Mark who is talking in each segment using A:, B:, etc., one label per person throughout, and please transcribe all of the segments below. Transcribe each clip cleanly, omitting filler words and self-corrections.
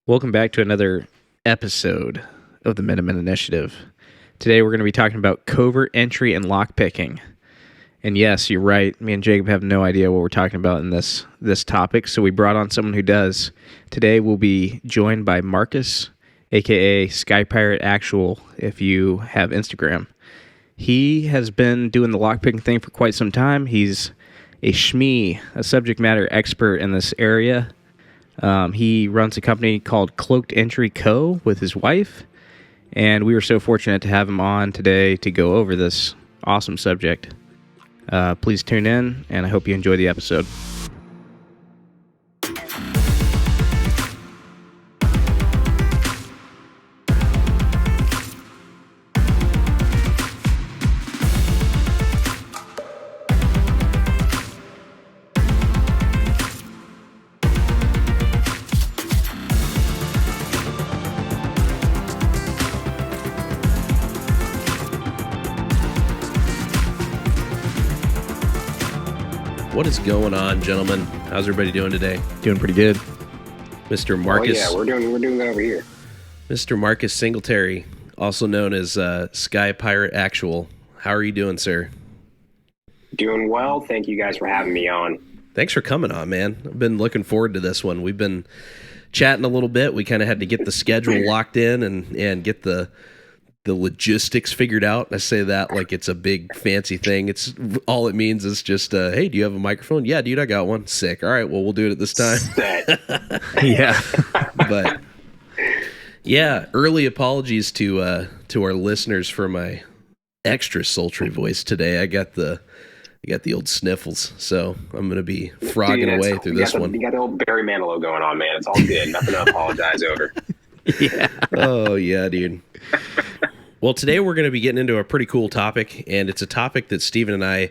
A: Welcome back to another episode of the Minutemen Initiative. Today we're going to be talking about covert entry and lockpicking. And yes, you're right. Me and Jacob have no idea what we're talking about in this topic, so we brought on someone who does. Today we'll be joined by Marcus, aka Sky Pirate Actual, if you have Instagram. He has been doing the lockpicking thing for quite some time. He's a SME, a subject matter expert in this area. He runs a company called Cloaked Entry Co. with his wife, and we were so fortunate to have him on today to go over this awesome subject. Please tune in, and I hope you enjoy the episode.
B: What is going on, gentlemen? How's everybody doing today?
A: Doing pretty good.
B: Mr. Marcus.
C: Oh, yeah, we're doing good over here.
B: Mr. Marcus Singletary, also known as Sky Pirate Actual. How are you doing, sir?
C: Doing well. Thank you guys for having me on.
B: Thanks for coming on, man. I've been looking forward to this one. We've been chatting a little bit. We kind of had to get the schedule locked in and get the logistics figured out. I say that like it's a big fancy thing. It's all it means is just, hey, do you have a microphone? Yeah, dude, I got one. Sick. All right, well, we'll do it at this time.
A: Yeah.
B: But yeah, early apologies to our listeners for my extra sultry voice today. I got the old sniffles, so I'm gonna be frogging away through this one.
C: You got the old Barry Manilow going on, man. It's all good. Nothing to apologize over.
A: Yeah.
B: Oh yeah, dude. Well, today we're going to be getting into a pretty cool topic, and it's a topic that Steven and I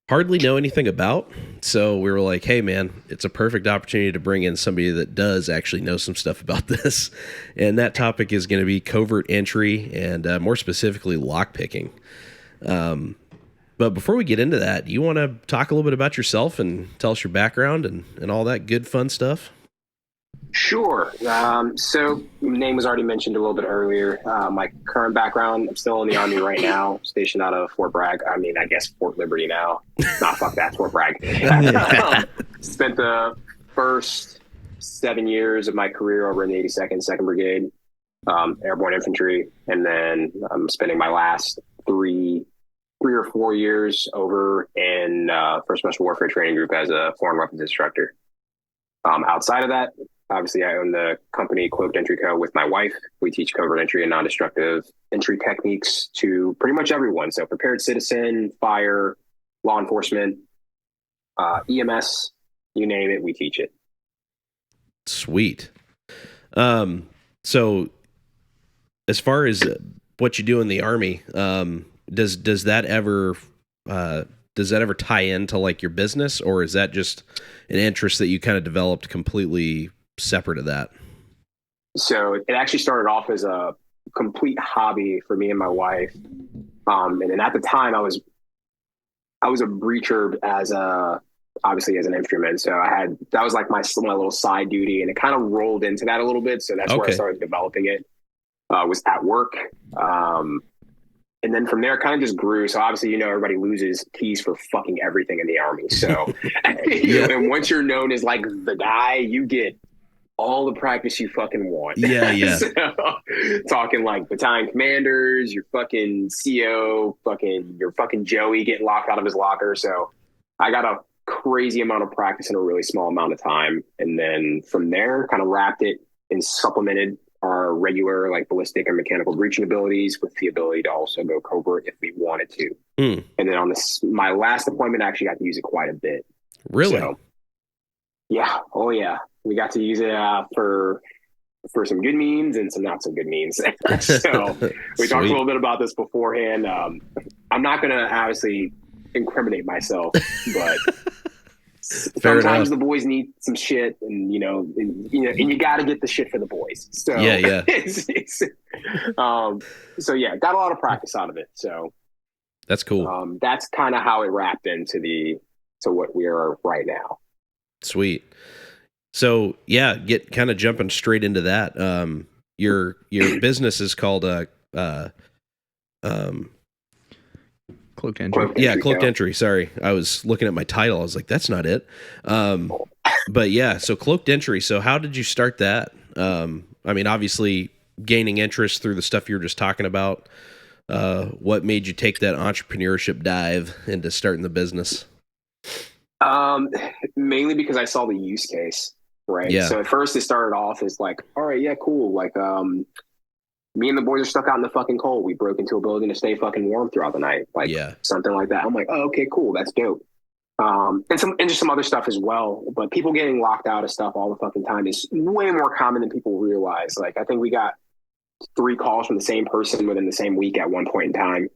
B: hardly know anything about. So we were like, hey, man, it's a perfect opportunity to bring in somebody that does actually know some stuff about this. And that topic is going to be covert entry and more specifically lockpicking. But before we get into that, you want to talk a little bit about yourself and tell us your background and all that good, fun stuff?
C: Sure. So name was already mentioned a little bit earlier. My current background, I'm still in the Army right now, stationed out of Fort Bragg. I mean, I guess Fort Liberty now. Nah, fuck that, Fort Bragg. Spent the first 7 years of my career over in the 82nd, 2nd Brigade, Airborne Infantry. And then I'm spending my last three or 4 years over in 1st Special Warfare Training Group as a foreign weapons instructor. Outside of that, obviously, I own the company Cloaked Entry Co. with my wife. We teach covert entry and non-destructive entry techniques to pretty much everyone. So prepared citizen, fire, law enforcement, EMS, you name it, we teach it.
B: Sweet. So as far as what you do in the Army, does that ever tie into like your business, or is that just an interest that you kind of developed completely separate of that?
C: So it actually started off as a complete hobby for me and my wife. And then at the time I was a breacher obviously as an infantryman. So that was like my little side duty, and it kind of rolled into that a little bit. So that's where I started developing it, was at work. And then from there, it kind of just grew. So obviously, everybody loses keys for fucking everything in the Army. So, and once you're known as like the guy, you get all the practice you fucking want.
B: Yeah.
C: So, talking like battalion commanders, your fucking CO, your fucking Joey getting locked out of his locker. So I got a crazy amount of practice in a really small amount of time. And then from there, kind of wrapped it and supplemented our regular like ballistic and mechanical breaching abilities with the ability to also go covert if we wanted to. And then on my last deployment, I actually got to use it quite a bit.
B: Really?
C: So, yeah. Oh yeah. We got to use it for some good means and some not so good means. So we talked a little bit about this beforehand. I'm not going to obviously incriminate myself, but sometimes the boys need some shit, and and you got to get the shit for the boys. So
B: yeah.
C: So yeah, got a lot of practice out of it. So
B: that's cool.
C: That's kind of how it wrapped into what we are right now.
B: Sweet. So yeah, get kind of jumping straight into that. Your business is called um
A: Cloaked entry.
B: cloaked entry. Sorry, I was looking at my title. I was like, that's not it. But yeah, so cloaked entry. So how did you start that? I mean, obviously gaining interest through the stuff you were just talking about. What made you take that entrepreneurship dive into starting the business?
C: Mainly because I saw the use case, right?
B: Yeah.
C: So at first it started off as like, all right, yeah, cool. Like, me and the boys are stuck out in the fucking cold. We broke into a building to stay fucking warm throughout the night. Like something like that. I'm like, oh, okay, cool. That's dope. And just some other stuff as well. But people getting locked out of stuff all the fucking time is way more common than people realize. Like, I think we got 3 calls from the same person within the same week at one point in time.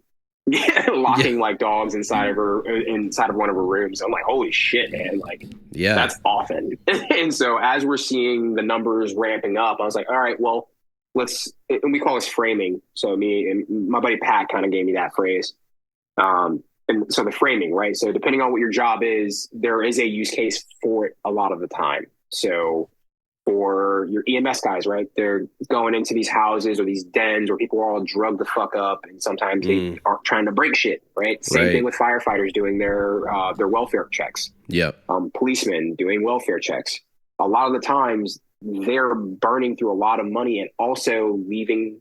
C: Locking like dogs inside of one of her rooms. I'm like, holy shit, man! Like, that's often. And so as we're seeing the numbers ramping up, I was like, all right, well, and we call this framing. So me and my buddy Pat kind of gave me that phrase. And so the framing, right? So depending on what your job is, there is a use case for it a lot of the time. So for your EMS guys, right? They're going into these houses or these dens where people are all drugged the fuck up, and sometimes they are trying to break shit, right? Same thing with firefighters doing their welfare checks. Policemen doing welfare checks. A lot of the times they're burning through a lot of money and also leaving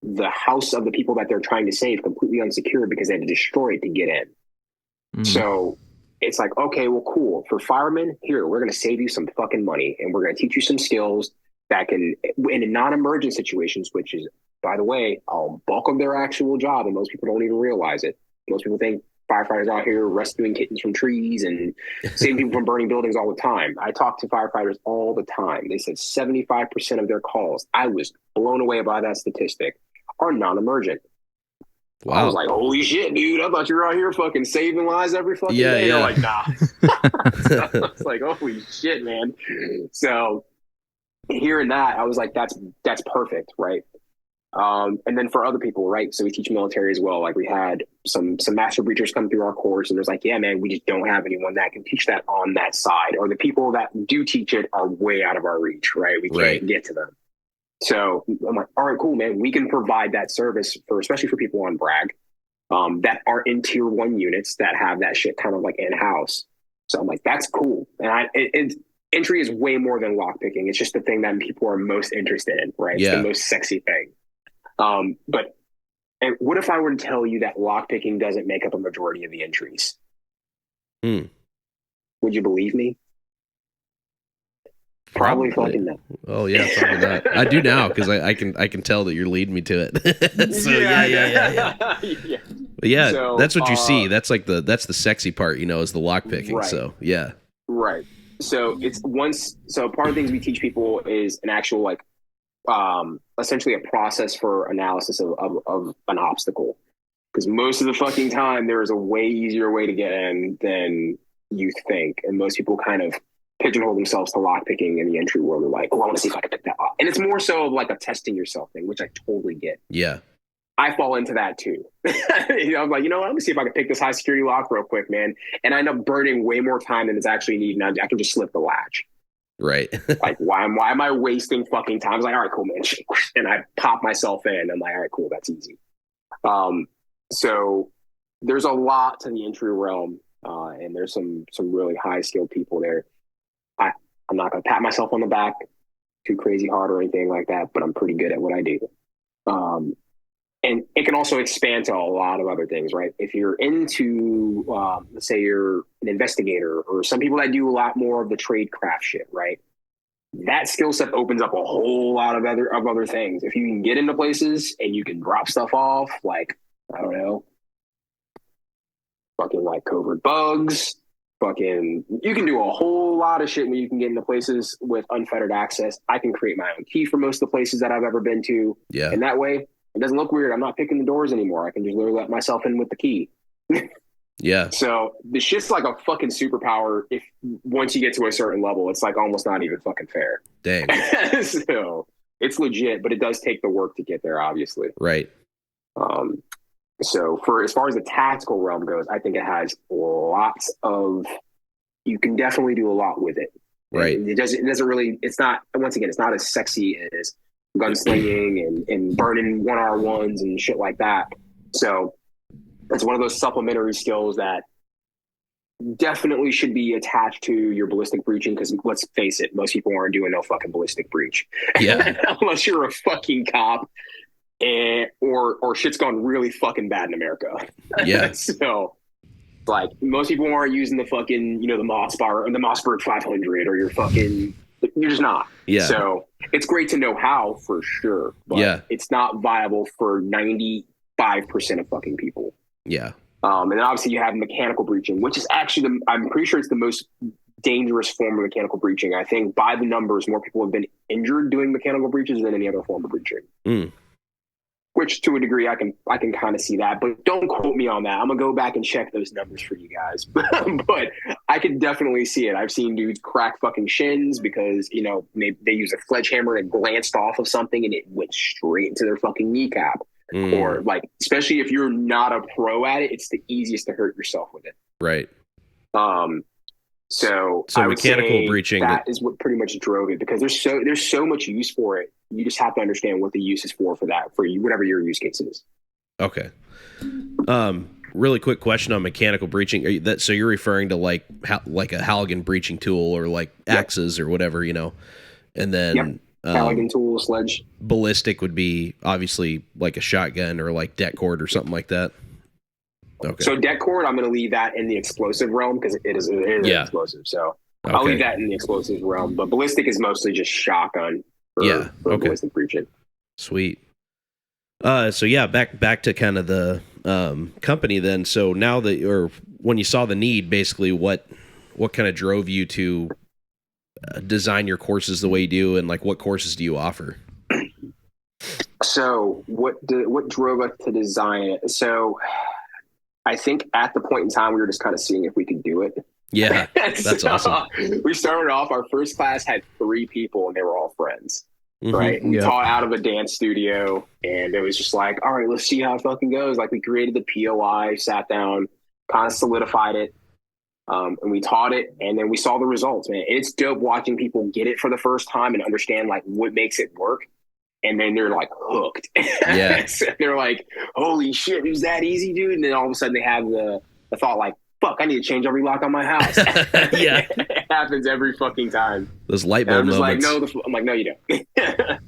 C: the house of the people that they're trying to save completely unsecured because they had to destroy it to get in. So it's like, okay, well, cool. For firemen, here, we're going to save you some fucking money, and we're going to teach you some skills that can, in non-emergent situations, which is, by the way, a bulk of their actual job, and most people don't even realize it. Most people think firefighters out here rescuing kittens from trees and saving people from burning buildings all the time. I talk to firefighters all the time. They said 75% of their calls, I was blown away by that statistic, are non-emergent. Wow. I was like, holy shit, dude. I thought you were out here fucking saving lives every fucking day. They're like, nah. So I was like, holy shit, man. So hearing that, I was like, that's perfect, right? And then for other people, right? So we teach military as well. Like we had some master breachers come through our course, and there's like, yeah, man, we just don't have anyone that can teach that on that side. Or the people that do teach it are way out of our reach, right? We can't get to them. So I'm like, all right, cool, man. We can provide that service especially for people on Bragg that are in tier 1 units that have that shit kind of like in house. So I'm like, that's cool. And entry is way more than lockpicking. It's just the thing that people are most interested in, right? It's the most sexy thing. But what if I were to tell you that lockpicking doesn't make up a majority of the entries? Would you believe me? Probably fucking no.
B: Oh yeah, probably not. I do now because I can tell that you're leading me to it. So yeah. But yeah, so, that's what you see. That's like that's the sexy part, is the lock picking. Right. So yeah.
C: Right. So so part of the things we teach people is an actual like essentially a process for analysis of an obstacle. Because most of the fucking time there is a way easier way to get in than you think. And most people kind of pigeonhole themselves to lockpicking in the entry world. They're like, oh, I want to see if I can pick that up. And it's more so of like a testing yourself thing, which I totally get.
B: Yeah.
C: I fall into that too. I'm like, I'm going to see if I can pick this high security lock real quick, man. And I end up burning way more time than it's actually needed. And I can just slip the latch.
B: Right.
C: Like, why am I wasting fucking time? I was like, all right, cool, man. And I pop myself in. I'm like, all right, cool. That's easy. So there's a lot to the entry realm. And there's some really high skilled people there. I'm not going to pat myself on the back too crazy hard or anything like that, but I'm pretty good at what I do. And it can also expand to a lot of other things, right? If you're into, let's say you're an investigator, or some people that do a lot more of the trade craft shit, right? That skill set opens up a whole lot of other things. If you can get into places and you can drop stuff off, like, I don't know, fucking like covert bugs, you can do a whole lot of shit when you can get into places with unfettered access. I can create my own key for most of the places that I've ever been to. Yeah. And that way, it doesn't look weird. I'm not picking the doors anymore. I can just literally let myself in with the key.
B: Yeah.
C: So the shit's like a fucking superpower. If once you get to a certain level, it's like almost not even fucking fair.
B: Dang.
C: So it's legit, but it does take the work to get there, obviously.
B: Right.
C: So as far as the tactical realm goes, I think it has you can definitely do a lot with it.
B: Right.
C: It doesn't really, it's not, once again, it's not as sexy as gunslinging and burning 1R1s and shit like that. So it's one of those supplementary skills that definitely should be attached to your ballistic breaching, because let's face it, most people aren't doing no fucking ballistic breach.
B: Yeah.
C: Unless you're a fucking cop or shit's gone really fucking bad in America.
B: Yeah.
C: So like most people aren't using the fucking, the Mossberg 500 or you're just not.
B: Yeah.
C: So it's great to know how, for sure, but it's not viable for 95% of fucking people.
B: Yeah.
C: And then obviously you have mechanical breaching, which is actually I'm pretty sure it's the most dangerous form of mechanical breaching. I think by the numbers, more people have been injured doing mechanical breaches than any other form of breaching. Which, to a degree, I can kind of see that, but don't quote me on that. I'm gonna go back and check those numbers for you guys. But I can definitely see it. I've seen dudes crack fucking shins because they use a sledgehammer and glanced off of something and it went straight into their fucking kneecap. Or like, especially if you're not a pro at it, it's the easiest to hurt yourself with it.
B: Right.
C: So
B: I would mechanical breaching,
C: that is what pretty much drove it, because there's so much use for it. You just have to understand what the use is for you, whatever your use case is. Okay.
B: Really quick question on mechanical breaching. So you're referring to like a Halligan breaching tool or like axes or whatever, and then
C: Halligan tool, sledge.
B: Ballistic would be obviously like a shotgun or like det cord or something like that. Okay.
C: So det cord, I'm going to leave that in the explosive realm because it is explosive. So I'll leave that in the explosive realm. But ballistic is mostly just shotgun for ballistic breaching.
B: Sweet. So yeah, back to kind of the company then. So now when you saw the need, basically, what kind of drove you to design your courses the way you do, and like what courses do you offer?
C: So what drove us to design it? So I think at the point in time, we were just kind of seeing if we could do it.
B: Yeah, that's awesome.
C: We started off, our first class had 3 people and they were all friends, right? We taught out of a dance studio, and it was just like, all right, let's see how it fucking goes. Like, we created the POI, sat down, kind of solidified it, and we taught it, and then we saw the results, man. It's dope watching people get it for the first time and understand like what makes it work. And then they're like hooked.
B: Yeah.
C: So they're like, holy shit, it was that easy, dude. And then all of a sudden they have the thought like, fuck, I need to change every lock on my house.
B: Yeah.
C: It happens every fucking time.
B: Those light bulb moments.
C: I'm like, no, you don't.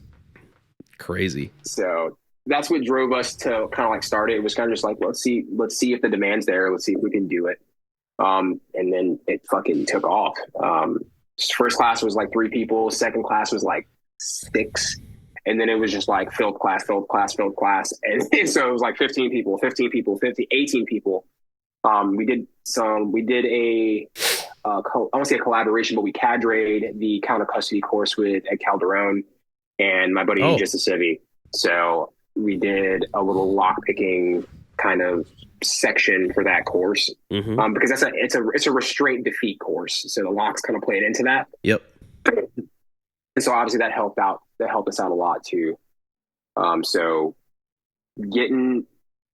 B: Crazy.
C: So that's what drove us to kind of like start it. It was kind of just like, let's see if the demand's there. Let's see if we can do it. And then it fucking took off. First class was like 3 people. Second class was like 6. And then it was just like filled class. And so it was like 15 people, 18 people. We did I won't say a collaboration, but we cadreed the counter custody course with Ed Calderon and my buddy Justice Civi. So we did a little lock picking kind of section for that course, because it's a restraint defeat course. So the locks kind of played into that.
B: Yep.
C: And so obviously that helped us out a lot too. So getting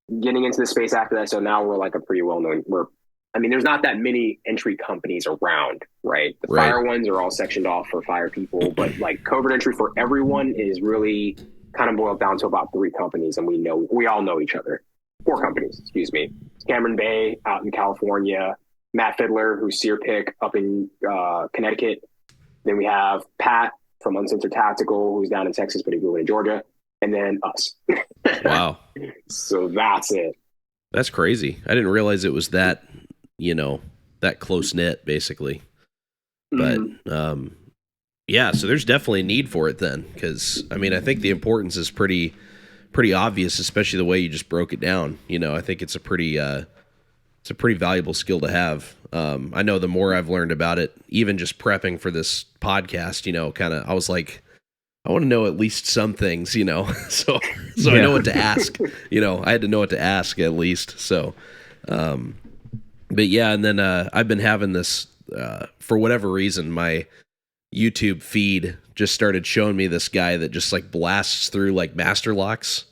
C: into the space after that. So now we're like a pretty well-known, there's not that many entry companies around, right? The fire ones are all sectioned off for fire people, but like covert entry for everyone is really kind of boiled down to about 3 companies. And we all know each other. 4 companies, excuse me. Cameron Bay out in California, Matt Fiddler, who's Sear Pick up in Connecticut. Then we have Pat from Uncensored Tactical, who's down in Texas, but he grew up in Georgia, and then us.
B: Wow.
C: So that's it.
B: That's crazy. I didn't realize it was that, that close knit, basically. But yeah, so there's definitely a need for it then, because I think the importance is pretty obvious, especially the way you just broke it down. I think it's a pretty valuable skill to have. I know the more I've learned about it, even just prepping for this podcast, I was like, I want to know at least some things, so I know what to ask, I had to know what to ask at least. So, but yeah. And then, I've been having this, for whatever reason, my YouTube feed just started showing me this guy that just like blasts through like master locks.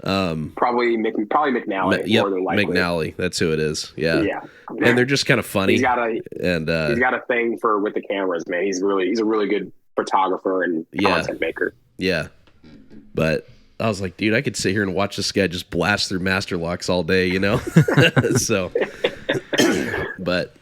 C: Probably McNally, more than likely.
B: McNally, that's who it is. Yeah.
C: Yeah.
B: And they're just kind of funny.
C: He's got a thing with the cameras, man. He's a really good photographer and content maker.
B: Yeah. But I was like, dude, I could sit here and watch this guy just blast through master locks all day, you know? So, but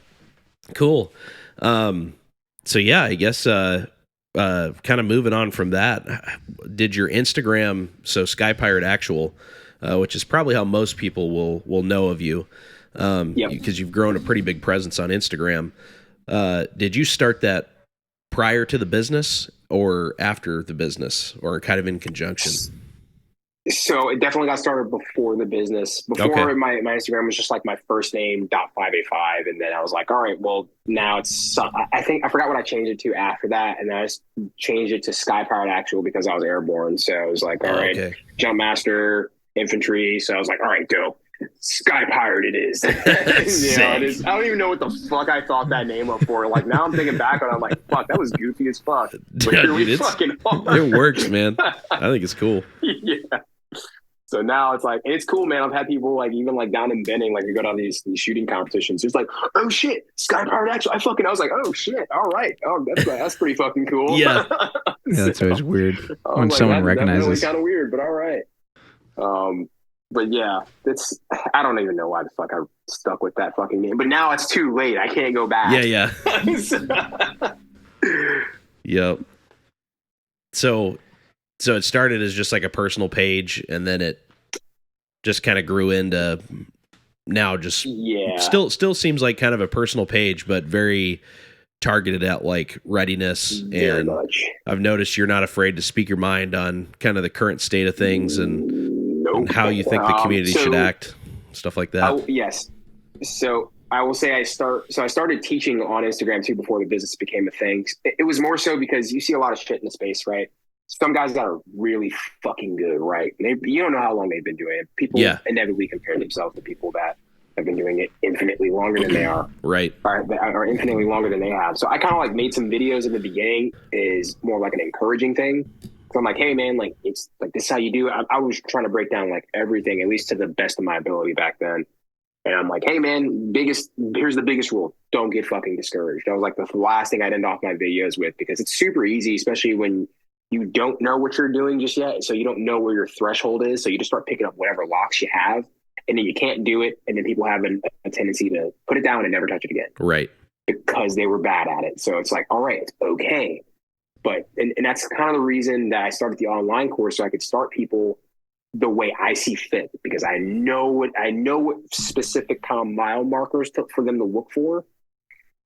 B: cool. So yeah, I guess, kind of moving on from that, did your Instagram, so Sky Pirate Actual, which is probably how most people will know of you, because you've grown a pretty big presence on Instagram. Did you start that prior to the business or after the business, or kind of in conjunction?
C: So it definitely got started before the business. Before my Instagram was just like my first name .585, and then I was like, all right, well now it's. I think I forgot what I changed it to after that, and then I just changed it to Sky Pirate Actual because I was airborne. So I was like, all right, Jump Master, Infantry. So I was like, all right, go. Sky Pirate it is. I don't even know what the fuck I thought that name up for. Like now I'm thinking back on it, I'm like, fuck, that was goofy as fuck. But
B: dude,
C: fucking hard.
B: It works, man. I think it's cool.
C: Yeah. So now it's like, and it's cool, man. I've had people like, even like down in Benning, like you go down these shooting competitions. It's like, oh shit, Sky Pirate Actual. I was like, oh shit, all right. Oh, that's pretty fucking cool.
A: Yeah. That's always weird when someone recognizes.
C: That's really kind of weird, but all right. But yeah, I don't even know why the fuck I stuck with that fucking name. But now it's too late. I can't go back.
B: Yeah. Yep. So it started as just like a personal page, and then it just kind of grew into now just still seems like kind of a personal page, but very targeted at like readiness.
C: Very
B: and
C: much.
B: I've noticed you're not afraid to speak your mind on kind of the current state of things and how you think the community should act, stuff like that.
C: Yes. So I will say I started teaching on Instagram too before the business became a thing. It was more so because you see a lot of shit in the space, right? Some guys that are really fucking good, right? You don't know how long they've been doing it. People inevitably compare themselves to people that have been doing it infinitely longer than they are.
B: Right.
C: Or infinitely longer than they have. So I kind of like made some videos in the beginning is more like an encouraging thing. So I'm like, hey man, like it's like this is how you do it. I was trying to break down like everything, at least to the best of my ability back then. And I'm like, hey man, here's the biggest rule. Don't get fucking discouraged. That was like the last thing I'd end off my videos with, because it's super easy, especially when you don't know what you're doing just yet. So you don't know where your threshold is. So you just start picking up whatever locks you have, and then you can't do it. And then people have a tendency to put it down and never touch it again.
B: Right.
C: Because they were bad at it. So it's like, all right, it's okay. But, and that's kind of the reason that I started the online course, so I could start people the way I see fit, because I know what specific kind of mile markers for them to look for.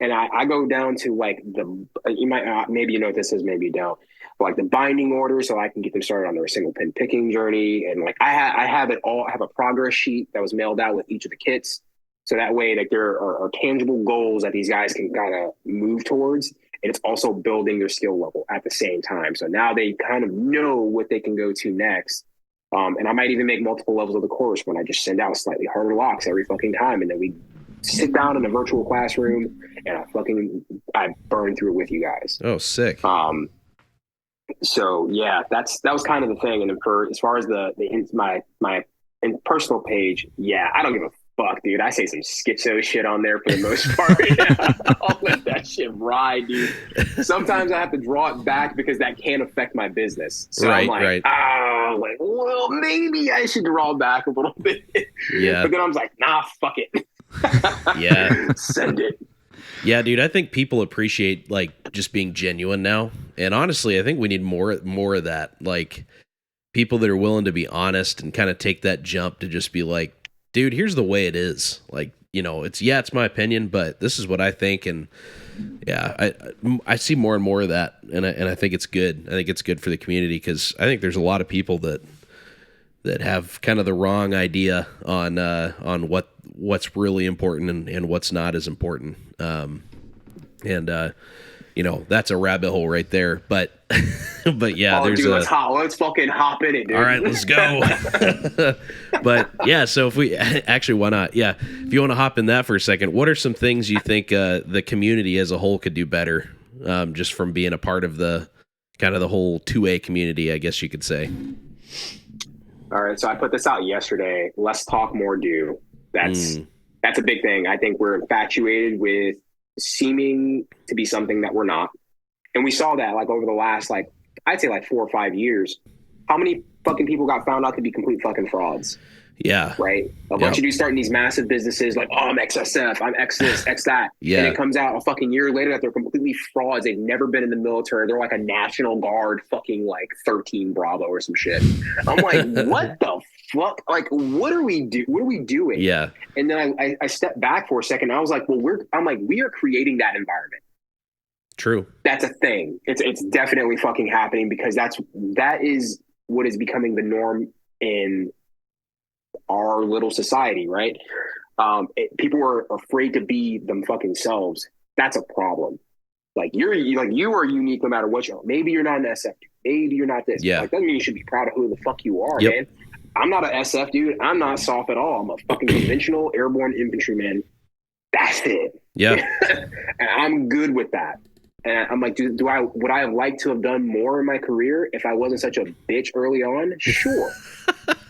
C: And I go down to like you might, maybe you know what this is, maybe you don't, but like the binding order, so I can get them started on their single pin picking journey. And like I have it all. I have a progress sheet that was mailed out with each of the kits, so that way like there are tangible goals that these guys can kind of move towards, and it's also building their skill level at the same time. So now they kind of know what they can go to next. And I might even make multiple levels of the course when I just send out slightly harder locks every fucking time, and then we sit down in a virtual classroom and I burn through it with you guys.
B: Oh, sick.
C: So yeah, that was kind of the thing. And then as far as my personal page, yeah, I don't give a fuck, dude. I say some schizo shit on there for the most part. I'll let that shit ride, dude. Sometimes I have to draw it back because that can affect my business. So I'm like, well, maybe I should draw back a little bit.
B: Yeah.
C: But then I was like, nah, fuck it.
B: Yeah.
C: Send it.
B: Yeah, dude, I think people appreciate like just being genuine now. And honestly, I think we need more of that. Like people that are willing to be honest and kind of take that jump to just be like, dude, here's the way it is. Like, you know, it's my opinion, but this is what I think. And yeah, I see more and more of that. And I think it's good. I think it's good for the community, because I think there's a lot of people that have kind of the wrong idea on what's really important and what's not as important. You know, that's a rabbit hole right there. But yeah,
C: let's fucking hop in it, dude.
B: All right, let's go. But yeah, so if we actually, why not? Yeah, if you want to hop in that for a second, what are some things you think the community as a whole could do better, just from being a part of the kind of the whole 2A community, I guess you could say?
C: All right, so I put this out yesterday. Less talk, more do. That's a big thing. I think we're infatuated with seeming to be something that we're not, and we saw that like over the last I'd say 4 or 5 years. How many fucking people got found out to be complete fucking frauds?
B: Yeah.
C: Right. A bunch of dudes starting these massive businesses like, oh, I'm XSF, I'm X this, X that.
B: Yeah.
C: And it comes out a fucking year later that they're completely frauds. They've never been in the military. They're like a National Guard fucking 13 Bravo or some shit. I'm like, what the fuck? Like, what are we doing?
B: Yeah.
C: And then I stepped back for a second. I was like, we are creating that environment.
B: True.
C: That's a thing. It's definitely fucking happening because that is what is becoming the norm in our little society, right? People are afraid to be them fucking selves. That's a problem. You are unique no matter what you are. Maybe you're not an SF dude. Maybe you're not this.
B: Yeah.
C: Doesn't mean you should be proud of who the fuck you are, man. I'm not an SF dude. I'm not soft at all. I'm a fucking conventional airborne infantryman. That's it.
B: Yeah.
C: And I'm good with that. And I'm like, would I have liked to have done more in my career if I wasn't such a bitch early on? Sure.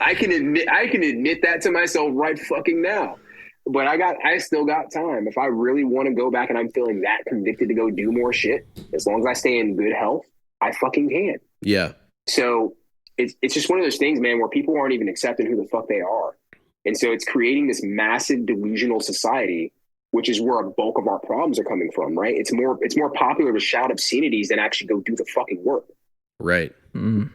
C: I can admit that to myself right fucking now. But I still got time. If I really want to go back and I'm feeling that convicted to go do more shit, as long as I stay in good health, I fucking can.
B: Yeah.
C: So it's just one of those things, man, where people aren't even accepting who the fuck they are. And so it's creating this massive delusional society, which is where a bulk of our problems are coming from, right? It's more popular to shout obscenities than actually go do the fucking work.
B: Right.
A: Mm.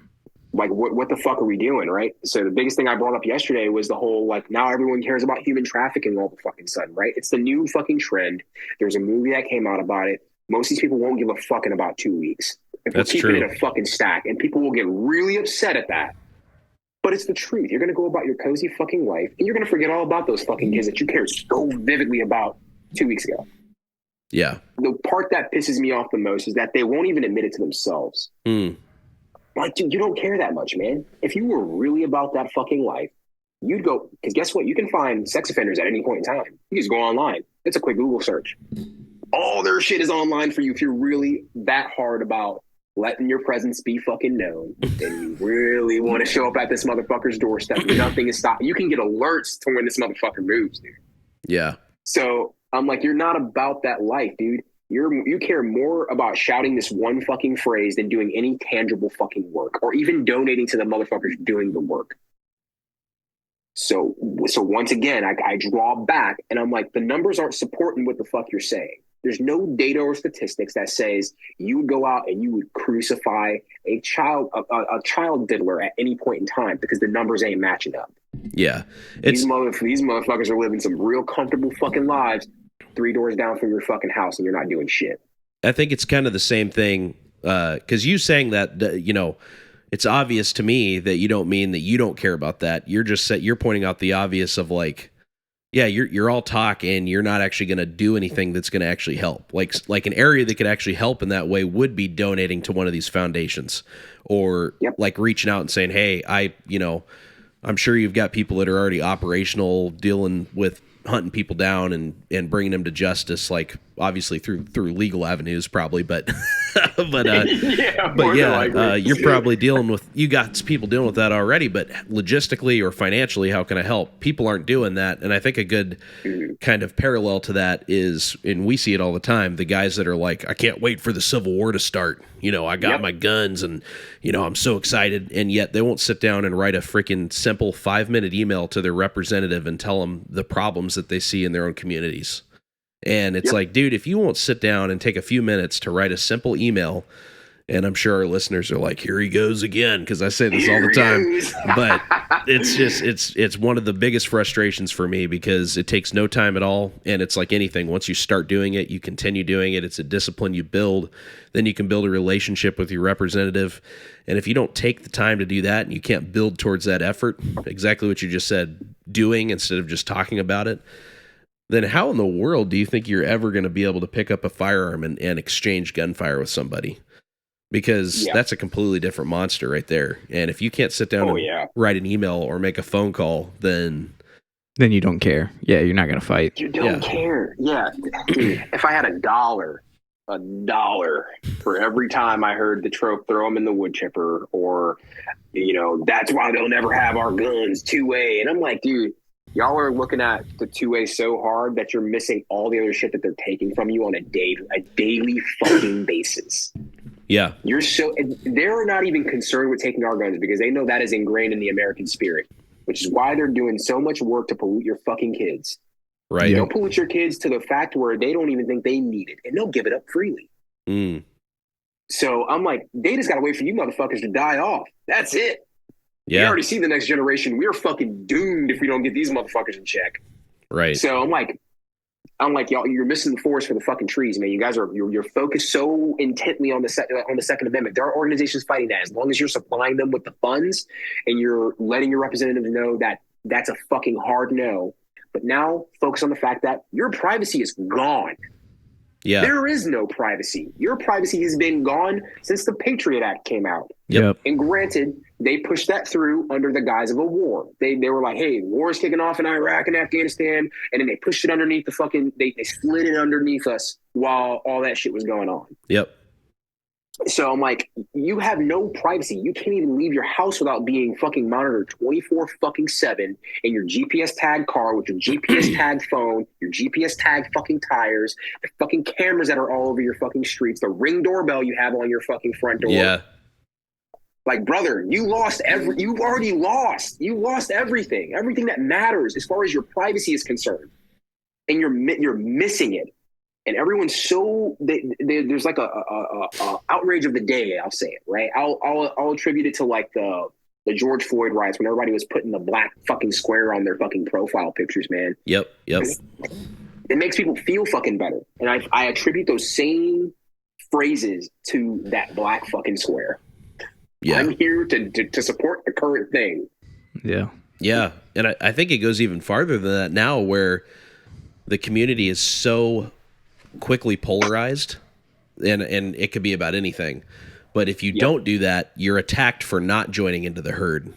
C: Like, what the fuck are we doing, right? So the biggest thing I brought up yesterday was the whole, now everyone cares about human trafficking all of a fucking sudden, right? It's the new fucking trend. There's a movie that came out about it. Most of these people won't give a fuck in about 2 weeks. If
B: That's
C: we're keeping
B: true.
C: it a fucking stack, and people will get really upset at that. But it's the truth. You're going to go about your cozy fucking life, and you're going to forget all about those fucking kids that you cared so vividly about 2 weeks ago.
B: Yeah.
C: The part that pisses me off the most is that they won't even admit it to themselves. Like, dude, you don't care that much, man. If you were really about that fucking life, you'd go, because guess what? You can find sex offenders at any point in time. You just go online. It's a quick Google search. All their shit is online for you if you're really that hard about letting your presence be fucking known and you really want to show up at this motherfucker's doorstep. Nothing is stopping. You can get alerts to when this motherfucker moves, dude.
B: Yeah.
C: So I'm like, you're not about that life, dude. You care more about shouting this one fucking phrase than doing any tangible fucking work or even donating to the motherfuckers doing the work. So once again, I draw back and I'm like, the numbers aren't supporting what the fuck you're saying. There's no data or statistics that says you would go out and you would crucify a child diddler at any point in time because the numbers ain't matching up.
B: Yeah.
C: These motherfuckers are living some real comfortable fucking lives 3 doors down from your fucking house and you're not doing shit.
B: I think it's kind of the same thing because you saying that, it's obvious to me that you don't mean that you don't care about that. You're pointing out the obvious of you're all talk and you're not actually going to do anything that's going to actually help. Like an area that could actually help in that way would be donating to one of these foundations or reaching out and saying, hey, I'm sure you've got people that are already operational dealing with hunting people down and bringing them to justice, obviously through legal avenues probably, but you're probably you got people dealing with that already, but logistically or financially, how can I help? People aren't doing that. And I think a good kind of parallel to that is, and we see it all the time, the guys that are like, I can't wait for the Civil War to start. I got my guns and, I'm so excited. And yet they won't sit down and write a freaking simple 5-minute email to their representative and tell them the problems that they see in their own communities. And it's like, dude, if you won't sit down and take a few minutes to write a simple email, and I'm sure our listeners are like, here he goes again, because I say this all the time. But it's one of the biggest frustrations for me because it takes no time at all. And it's like anything. Once you start doing it, you continue doing it. It's a discipline you build. Then you can build a relationship with your representative. And if you don't take the time to do that and you can't build towards that effort, exactly what you just said, doing instead of just talking about it, then how in the world do you think you're ever going to be able to pick up a firearm and exchange gunfire with somebody? Because that's a completely different monster right there. And if you can't sit down and write an email or make a phone call, then
A: you don't care. Yeah, you're not going to fight.
C: You don't care. Yeah. Dude, if I had $1 $1 for every time I heard the trope, throw them in the wood chipper, or, that's why they'll never have our guns, two-way. And I'm like, dude, y'all are looking at the two-way so hard that you're missing all the other shit that they're taking from you on a daily fucking basis.
B: Yeah.
C: They're not even concerned with taking our guns because they know that is ingrained in the American spirit, which is why they're doing so much work to pollute your fucking kids.
B: Right.
C: They'll pollute your kids to the fact where they don't even think they need it, and they'll give it up freely.
B: Mm.
C: So I'm like, they just got to wait for you motherfuckers to die off. That's it.
B: Yeah.
C: We already see the next generation. We're fucking doomed if we don't get these motherfuckers in check.
B: Right.
C: So I'm like, y'all, you're missing the forest for the fucking trees, man. You guys you're focused so intently on the Second Amendment. There are organizations fighting that. As long as you're supplying them with the funds and you're letting your representatives know that that's a fucking hard no. But now focus on the fact that your privacy is gone.
B: Yeah.
C: There is no privacy. Your privacy has been gone since the Patriot Act came out.
A: Yep.
C: And granted, they pushed that through under the guise of a war. They were like, hey, war is kicking off in Iraq and Afghanistan. And then they pushed it underneath they slid it underneath us while all that shit was going on.
B: Yep.
C: So I'm like, you have no privacy. You can't even leave your house without being fucking monitored 24/7 in your GPS tagged car with your GPS tagged phone, your GPS tagged fucking tires, the fucking cameras that are all over your fucking streets, the Ring doorbell you have on your fucking front door.
B: Yeah.
C: Like, brother, you've already lost. You lost everything that matters as far as your privacy is concerned. And you're missing it. And everyone's there's like a outrage of the day. I'll say it, right. I'll attribute it to like the George Floyd riots when everybody was putting the black fucking square on their fucking profile pictures, man.
B: Yep.
C: It makes people feel fucking better. And I attribute those same phrases to that black fucking square.
B: Yeah.
C: I'm here to support the current thing.
A: Yeah.
B: Yeah. And I think it goes even farther than that now, where the community is so quickly polarized, and it could be about anything. But if you don't do that, you're attacked for not joining into the herd.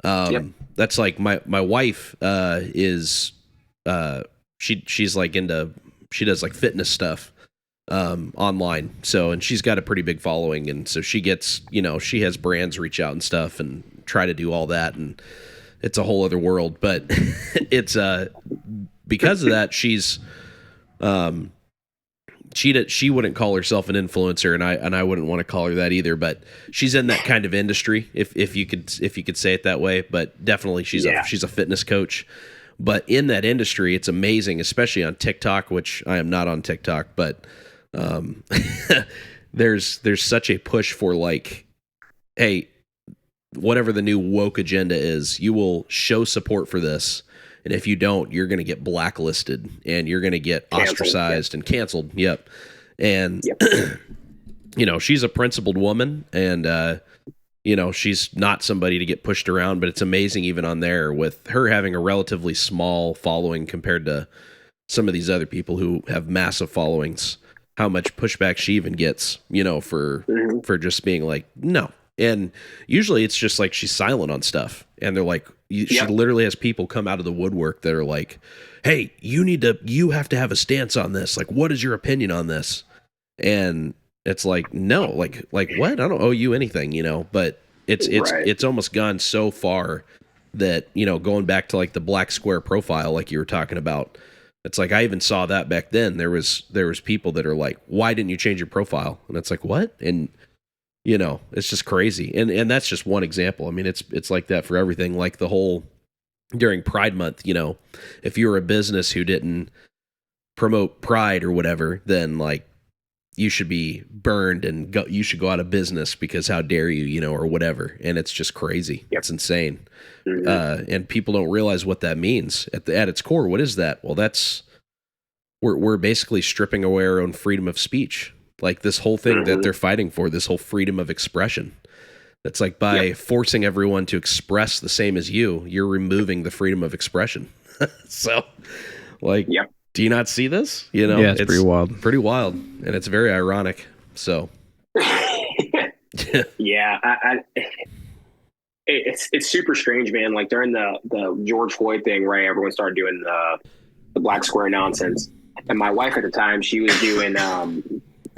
B: That's like my wife is she's like she does like fitness stuff online. So, and she's got a pretty big following, and so she gets, she has brands reach out and stuff and try to do all that, and it's a whole other world. But it's because of that, she's she wouldn't call herself an influencer, and I wouldn't want to call her that either, but she's in that kind of industry, if you could say it that way. But definitely she's a fitness coach. But in that industry, it's amazing, especially on TikTok, which I am not on TikTok, but there's such a push for like, hey, whatever the new woke agenda is, you will show support for this. And if you don't, you're going to get blacklisted and you're going to get ostracized and canceled. Yep. And, she's a principled woman, and, she's not somebody to get pushed around, but it's amazing even on there with her having a relatively small following compared to some of these other people who have massive followings, how much pushback she even gets, for just being like, no. And usually it's just like she's silent on stuff, and they're like, she literally has people come out of the woodwork that are like, hey, you have to have a stance on this. Like, what is your opinion on this? And it's like, no, like what? I don't owe you anything, but it's almost gone so far that, going back to like the black square profile, like you were talking about, it's like, I even saw that back then. There was people that are like, why didn't you change your profile? And it's like, what? And it's just crazy. And that's just one example. I mean, it's like that for everything. Like the whole, during Pride Month, if you were a business who didn't promote pride or whatever, then like you should be burned and you should go out of business because how dare you, or whatever. And it's just crazy. Yep. It's insane. Mm-hmm. And people don't realize what that means at its core. What is that? Well, we're basically stripping away our own freedom of speech. Like this whole thing that they're fighting for, this whole freedom of expression. That's like by forcing everyone to express the same as you're removing the freedom of expression. So, like, do you not see this?
A: Yeah, it's pretty wild.
B: Pretty wild, and it's very ironic. So,
C: it's super strange, man. Like during the George Floyd thing, right? Everyone started doing the black square nonsense, and my wife at the time, she was doing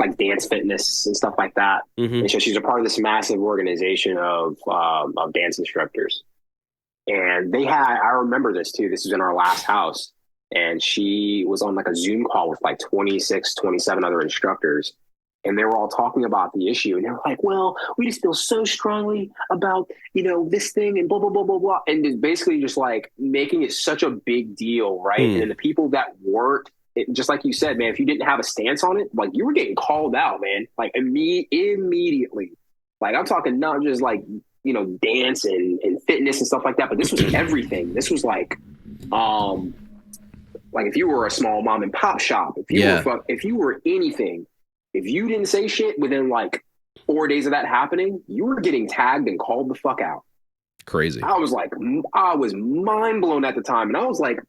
C: like dance fitness and stuff like that.
B: Mm-hmm.
C: And so she's a part of this massive organization of dance instructors. And I remember this too. This was in our last house. And she was on like a Zoom call with like 26, 27 other instructors. And they were all talking about the issue. And they were like, well, we just feel so strongly about, this thing and blah, blah, blah, blah, blah. And just basically just like making it such a big deal, right? And then the people that weren't, just like you said, man, if you didn't have a stance on it, like you were getting called out, man, like immediately. Like I'm talking not just like, dance and fitness and stuff like that, but this was everything. This was like if you were a small mom and pop shop, if you were anything, if you didn't say shit within like 4 days of that happening, you were getting tagged and called the fuck out.
B: Crazy.
C: I was mind blown at the time. And I was like,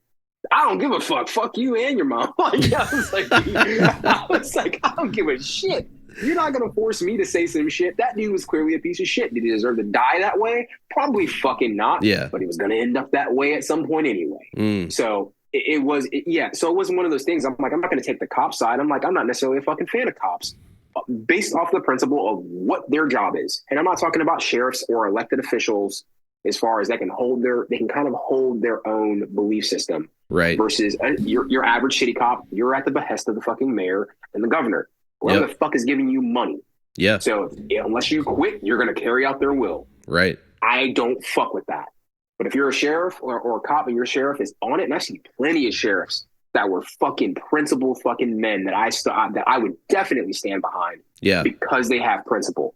C: I don't give a fuck. Fuck you and your mom. I was like, I don't give a shit. You're not going to force me to say some shit. That dude was clearly a piece of shit. Did he deserve to die that way? Probably fucking not.
B: Yeah.
C: But he was going to end up that way at some point anyway. So it wasn't one of those things. I'm like, I'm not going to take the cop side. I'm like, I'm not necessarily a fucking fan of cops based off the principle of what their job is. And I'm not talking about sheriffs or elected officials as far as they can kind of hold their own belief system.
B: Right.
C: Versus your average city cop, you're at the behest of the fucking mayor and the governor. Whoever the fuck is giving you money.
B: Yeah.
C: So unless you quit, you're going to carry out their will.
B: Right.
C: I don't fuck with that. But if you're a sheriff or a cop and your sheriff is on it, and I see plenty of sheriffs that were fucking principled fucking men that I would definitely stand behind.
B: Yeah.
C: Because they have principle.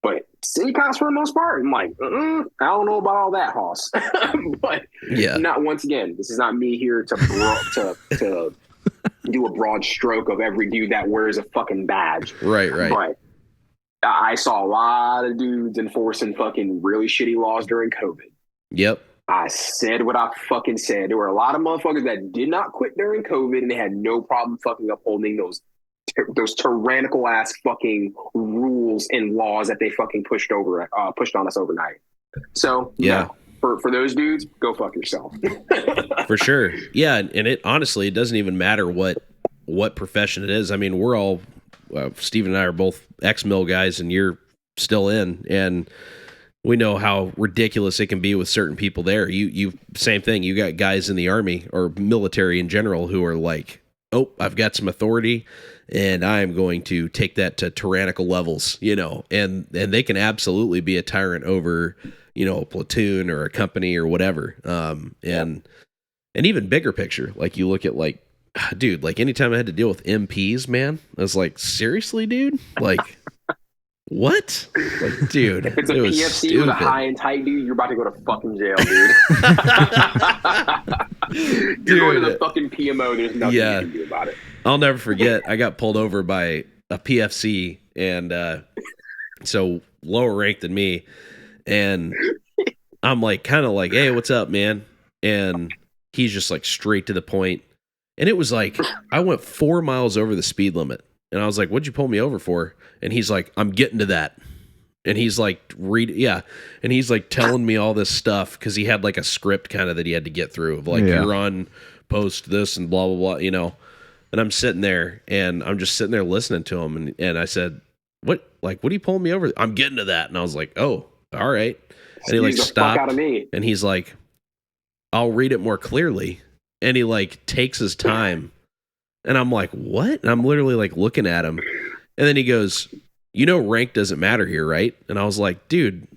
C: But city cops, for the most part, I'm like, I don't know about all that, Hoss. But not once again. This is not me here to do a broad stroke of every dude that wears a fucking badge.
B: Right.
C: But I saw a lot of dudes enforcing fucking really shitty laws during COVID.
B: Yep.
C: I said what I fucking said. There were a lot of motherfuckers that did not quit during COVID, and they had no problem fucking upholding those tyrannical ass fucking rules and laws that they fucking pushed on us overnight. So for those dudes, go fuck yourself.
B: For sure. Yeah, and it honestly, it doesn't even matter what profession it is. I mean, we're all Steve and I are both ex-mill guys, and you're still in, and we know how ridiculous it can be with certain people there. You same thing. You got guys in the army or military in general who are like, oh, I've got some authority and I'm going to take that to tyrannical levels, and they can absolutely be a tyrant over, a platoon or a company or whatever. And even bigger picture, like you look at like, dude, like anytime I had to deal with MPs, man, I was like, seriously, dude, like, what? Like, dude,
C: if it's a PFC with a high and tight dude, you're about to go to fucking jail, dude. You're going to the fucking PMO. There's nothing you can do about it.
B: I'll never forget. I got pulled over by a PFC, and so lower ranked than me, and I'm like, kind of like, hey, what's up, man? And he's just like straight to the point, and it was like I went 4 miles over the speed limit. And I was like, what'd you pull me over for? And he's like, I'm getting to that. And he's like, and he's like telling me all this stuff because he had like a script kind of that he had to get through of like, you're on post this and blah, blah, blah, And I'm sitting there and I'm just sitting there listening to him. And I said, what are you pulling me over? I'm getting to that. And I was like, oh, all right. And he like stopped
C: out of me.
B: And he's like, I'll read it more clearly. And he like takes his time. And I'm like, what? And I'm literally like looking at him. And then he goes, rank doesn't matter here, right? And I was like, dude,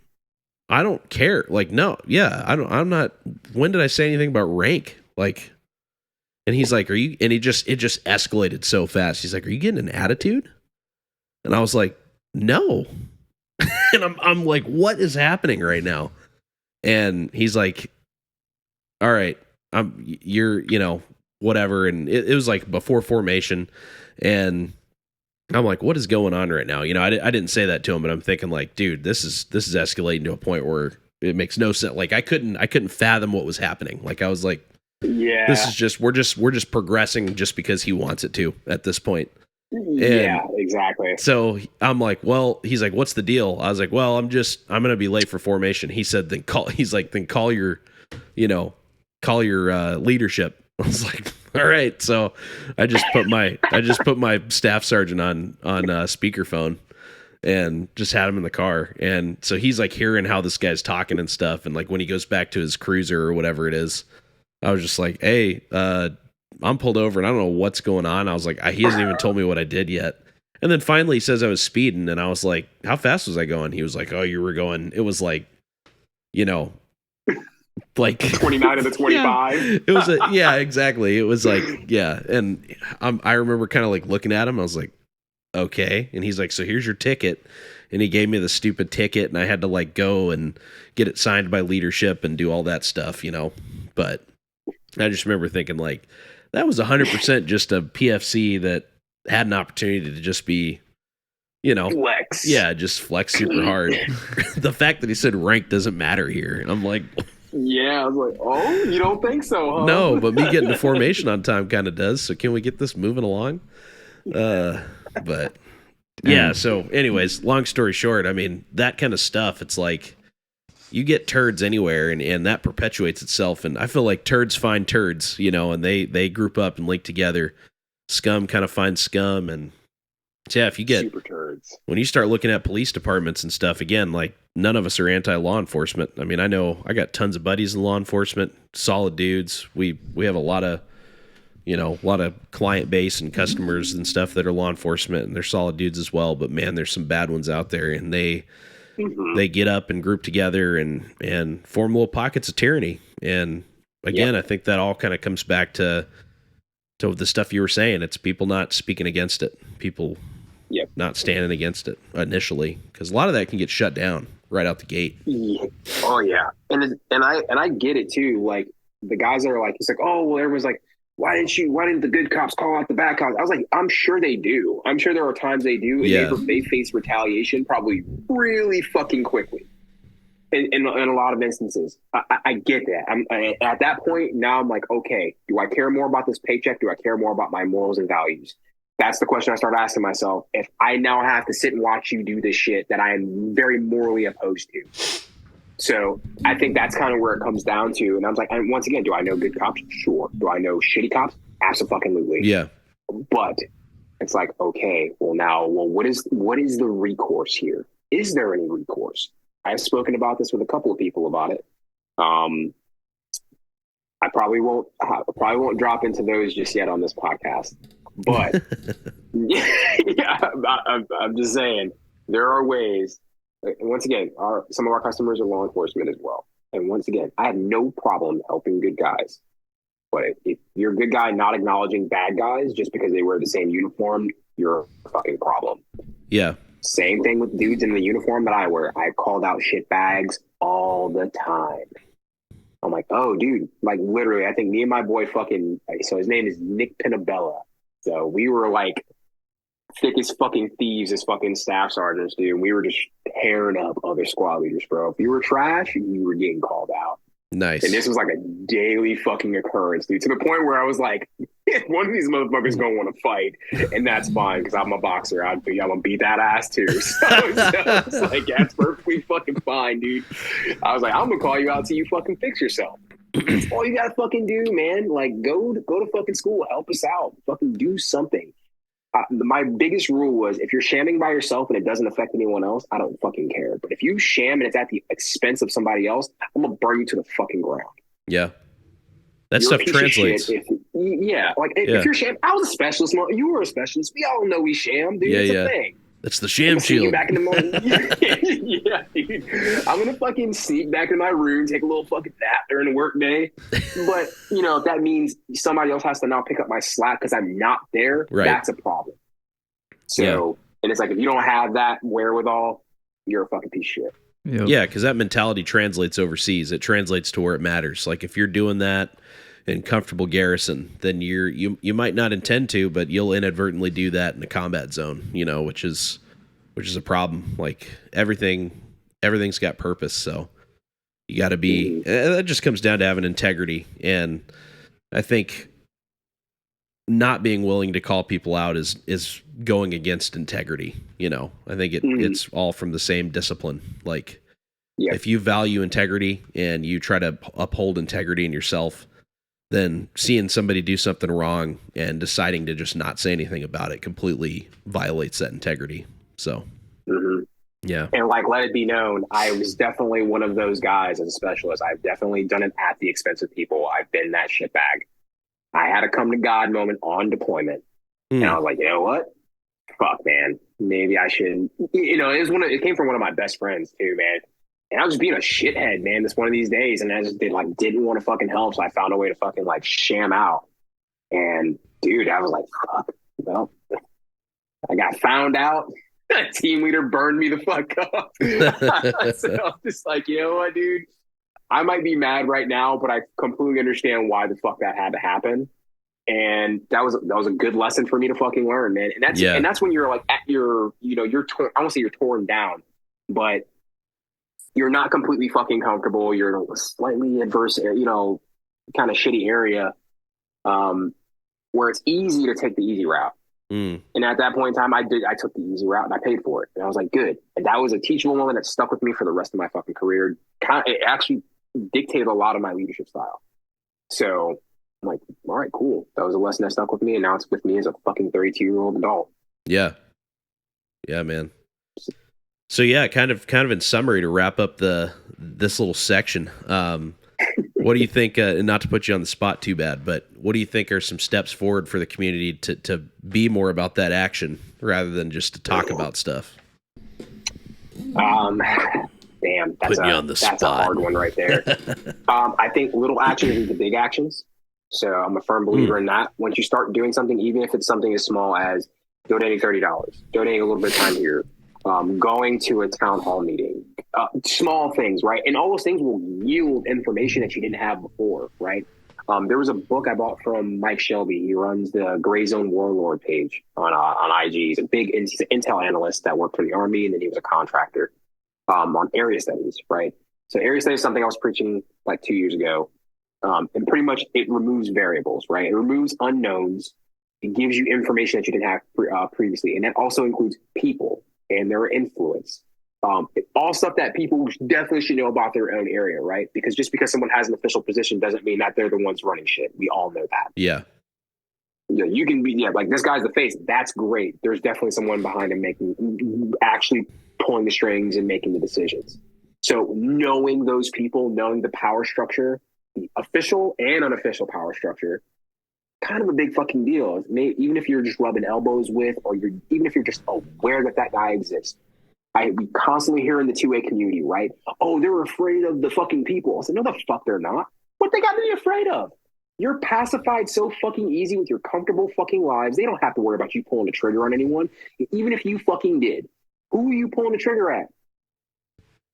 B: I don't care. Like, no, I'm not. When did I say anything about rank? Like, and he's like, and it just escalated so fast. He's like, are you getting an attitude? And I was like, no. And I'm like, what is happening right now? And he's like, all right, you're, whatever. And it was like before formation, and I'm like, what is going on right now? I didn't say that to him, but I'm thinking like, dude, this is escalating to a point where it makes no sense. Like I couldn't fathom what was happening. Like I was like, this is just, we're just progressing just because he wants it to at this point.
C: Yeah, exactly.
B: So I'm like, well, he's like, what's the deal? I was like, well, I'm going to be late for formation. He said, then call your leadership. I was like, All right, so I just put my staff sergeant on speakerphone and just had him in the car, and so he's like hearing how this guy's talking and stuff, and like when he goes back to his cruiser or whatever it is, I was just like, hey, I'm pulled over and I don't know what's going on. I was like, he hasn't even told me what I did yet. And then finally he says I was speeding, and I was like, how fast was I going? He was like, oh, you were going, it was like, like
C: 29 of the 25.
B: Yeah, it was yeah, exactly. It was like, yeah. And I remember kind of like looking at him. I was like, okay. And he's like, so here's your ticket. And he gave me the stupid ticket, and I had to like go and get it signed by leadership and do all that stuff, But I just remember thinking like, that was 100% just a PFC that had an opportunity to just be,
C: flex.
B: Yeah, just flex super hard. The fact that he said rank doesn't matter here. And I'm like,
C: yeah, I was like, oh, you don't think so, huh?
B: no, but me getting to formation on time kind of does. So can we get this moving along? But yeah, so anyways, long story short, I mean, that kind of stuff, it's like you get turds anywhere, and that perpetuates itself. And I feel like turds find turds, and they group up and link together. Scum kind of finds scum. And yeah, if you get
C: super turds,
B: when you start looking at police departments and stuff, again, like none of us are anti-law enforcement. I mean, I know I got tons of buddies in law enforcement, solid dudes. We have a lot of client base and customers and stuff that are law enforcement, and they're solid dudes as well. But man, there's some bad ones out there, and they get up and group together and form little pockets of tyranny. And again, I think that all kind of comes back to the stuff you were saying. It's people not speaking against it, people not standing against it initially, because a lot of that can get shut down right out the gate.
C: Yeah. Oh yeah, and I get it too. Like the guys that are like, it's like, oh well, everyone's like, why didn't the good cops call out the bad cops? I was like, I'm sure they do. I'm sure there are times they do. And they face retaliation probably really fucking quickly. In a lot of instances, I get that. At that point now, I'm like, okay, do I care more about this paycheck? Do I care more about my morals and values? That's the question I start asking myself. If I now have to sit and watch you do this shit that I am very morally opposed to. So I think that's kind of where it comes down to. And I was like, and once again, do I know good cops? Sure. Do I know shitty cops? Absolutely.
B: Yeah.
C: But it's like, okay, what is the recourse here? Is there any recourse? I've spoken about this with a couple of people about it. I probably won't drop into those just yet on this podcast. But yeah, I'm just saying there are ways. And once again, some of our customers are law enforcement as well. And once again, I have no problem helping good guys. But if you're a good guy not acknowledging bad guys just because they wear the same uniform, you're a fucking problem.
B: Yeah.
C: Same thing with dudes in the uniform that I wear. I called out shit bags all the time. I'm like, oh, dude, like literally, I think me and my boy so his name is Nick Pinabella. So we were like thick as fucking thieves as fucking staff sergeants, dude. We were just tearing up other squad leaders, bro. If you were trash, you were getting called out.
B: Nice.
C: And this was like a daily fucking occurrence, dude, to the point where I was like, one of these motherfuckers gonna want to fight, and that's fine because I'm a boxer. I'm gonna beat that ass too. So it's like, that's perfectly fucking fine, dude. I was like, I'm gonna call you out till you fucking fix yourself. That's all you gotta fucking do, man. Like, go to fucking school, help us out, fucking do something. My biggest rule was, if you're shamming by yourself and it doesn't affect anyone else, I don't fucking care. But if you sham and it's at the expense of somebody else, I'm gonna burn you to the fucking ground.
B: Yeah, that stuff translates.
C: If you're sham, I was a specialist. You were a specialist. We all know we sham, dude. It's a thing.
B: That's the sham shield.
C: Back in the morning. Yeah, dude. I'm gonna fucking sneak back in my room, take a little fucking nap during the work day. But if that means somebody else has to now pick up my slack because I'm not there, that's a problem. So, and it's like, if you don't have that wherewithal, you're a fucking piece of shit.
B: Yep. Yeah, because that mentality translates overseas. It translates to where it matters. Like if you're doing that in comfortable garrison, then you might not intend to, but you'll inadvertently do that in a combat zone, which is a problem. Like everything's got purpose. So you got to be, that just comes down to having integrity. And I think not being willing to call people out is going against integrity. I think it's all from the same discipline. Like if you value integrity and you try to uphold integrity in yourself, than seeing somebody do something wrong and deciding to just not say anything about it completely violates that integrity. So, yeah.
C: And like, let it be known, I was definitely one of those guys as a specialist. I've definitely done it at the expense of people. I've been that shitbag. I had a come to God moment on deployment. And I was like, you know what? Fuck, man. Maybe I should, it came from one of my best friends too, man. And I was just being a shithead, man, this one of these days. And I just didn't want to fucking help. So I found a way to fucking like sham out. And dude, I was like, fuck, well, I got found out. Team leader burned me the fuck up. So I'm just like, you know what, dude? I might be mad right now, but I completely understand why the fuck that had to happen. And that was a good lesson for me to fucking learn, man. And that's when you're like at your, you're torn. I won't say you're torn down, but you're not completely fucking comfortable. You're in a slightly adverse, kind of shitty area, where it's easy to take the easy route. And at that point in time, I took the easy route and I paid for it. And I was like, good. And that was a teachable moment that stuck with me for the rest of my fucking career. It actually dictated a lot of my leadership style. So I'm like, all right, cool. That was a lesson that stuck with me. And now it's with me as a fucking 32-year-old adult.
B: Yeah. Yeah, man. So yeah, kind of in summary to wrap up this little section, what do you think, and not to put you on the spot too bad, but what do you think are some steps forward for the community to be more about that action rather than just to talk about stuff?
C: Damn, that's a hard one right there. I think little actions lead to big actions. So I'm a firm believer in that. Once you start doing something, even if it's something as small as donating $30, donating a little bit of time here, going to a town hall meeting, small things, right? And all those things will yield information that you didn't have before, right? There was a book I bought from Mike Shelby. He runs the Gray Zone Warlord page on IG. He's an intel analyst that worked for the Army, and then he was a contractor on area studies, right? So area studies is something I was preaching like 2 years ago. And pretty much it removes variables, right? It removes unknowns. It gives you information that you didn't have previously. And that also includes people and their influence. All stuff that people definitely should know about their own area, right? Because just because someone has an official position doesn't mean that they're the ones running shit. We all know that.
B: Yeah.
C: You can be, like this guy's the face. That's great. There's definitely someone behind him actually pulling the strings and making the decisions. So knowing those people, knowing the power structure, the official and unofficial power structure, kind of a big fucking deal. Even if you're just rubbing elbows with, or even if you're just aware that guy exists. We constantly hear in the 2A community, right? Oh, they're afraid of the fucking people. I said, no, the fuck they're not. What they got to be afraid of? You're pacified so fucking easy with your comfortable fucking lives. They don't have to worry about you pulling the trigger on anyone. Even if you fucking did, who are you pulling the trigger at?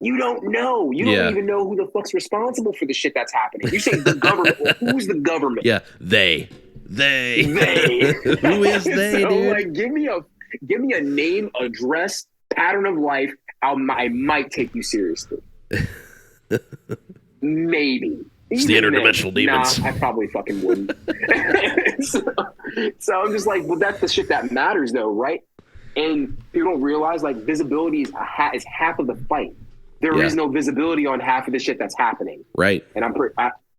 C: You don't know. You don't even know who the fuck's responsible for the shit that's happening. You say the government. Well, who's the government?
B: Yeah, they. Who is they,
C: so,
B: dude?
C: Like, give me a name, address, pattern of life. I might take you seriously. Maybe.
B: It's the interdimensional demons.
C: Nah, I probably fucking wouldn't. so I'm just like, well, that's the shit that matters, though, right? And people don't realize, like, visibility is half of the fight. There is no visibility on half of the shit that's happening.
B: Right.
C: And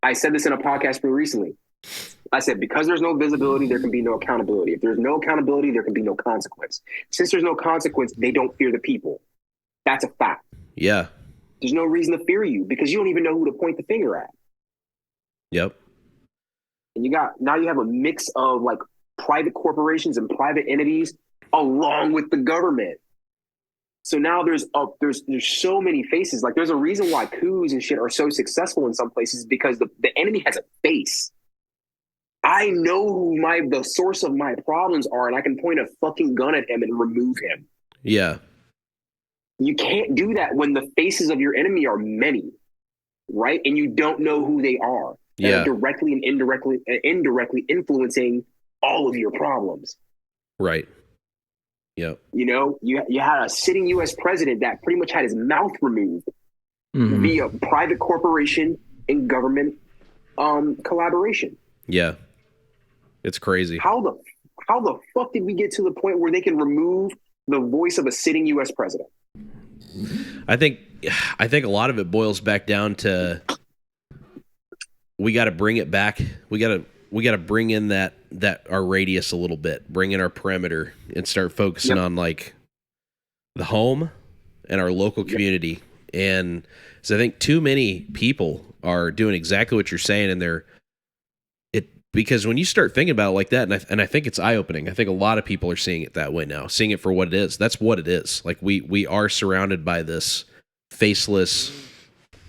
C: I said this in a podcast pretty recently. I said, because there's no visibility, there can be no accountability. If there's no accountability, there can be no consequence. Since there's no consequence, they don't fear the people. That's a fact.
B: Yeah.
C: There's no reason to fear you because you don't even know who to point the finger at.
B: Yep.
C: And now you have a mix of like private corporations and private entities along with the government. So now there's so many faces. Like there's a reason why coups and shit are so successful in some places because the enemy has a face. I know who the source of my problems are, and I can point a fucking gun at him and remove him.
B: Yeah.
C: You can't do that when the faces of your enemy are many, right? And you don't know who they are.
B: Yeah.
C: They're directly and indirectly influencing all of your problems.
B: Right. Yep.
C: You had a sitting U.S. president that pretty much had his mouth removed via private corporation and government collaboration.
B: Yeah. It's crazy.
C: How the fuck did we get to the point where they can remove the voice of a sitting U.S. president?
B: I think a lot of it boils back down to we got to bring it back. We got to bring in that our radius a little bit, bring in our perimeter, and start focusing on like the home and our local community. And so I think too many people are doing exactly what you're saying, and because when you start thinking about it like that, and I think it's eye opening. I think a lot of people are seeing it that way now, seeing it for what it is. That's what it is. Like we are surrounded by this faceless,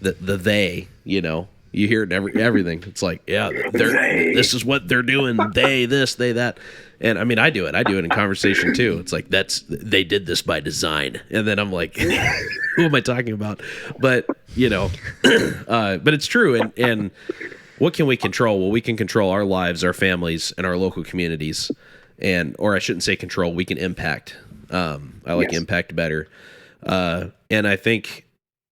B: the they, you know. You hear it in everything. It's like, yeah, this is what they're doing. They this, they that. And I mean, I do it in conversation too. It's like, they did this by design. And then I'm like, who am I talking about? But, you know, but it's true. And what can we control? Well, we can control our lives, our families, and our local communities. Or I shouldn't say control, we can impact. I like impact better. And I think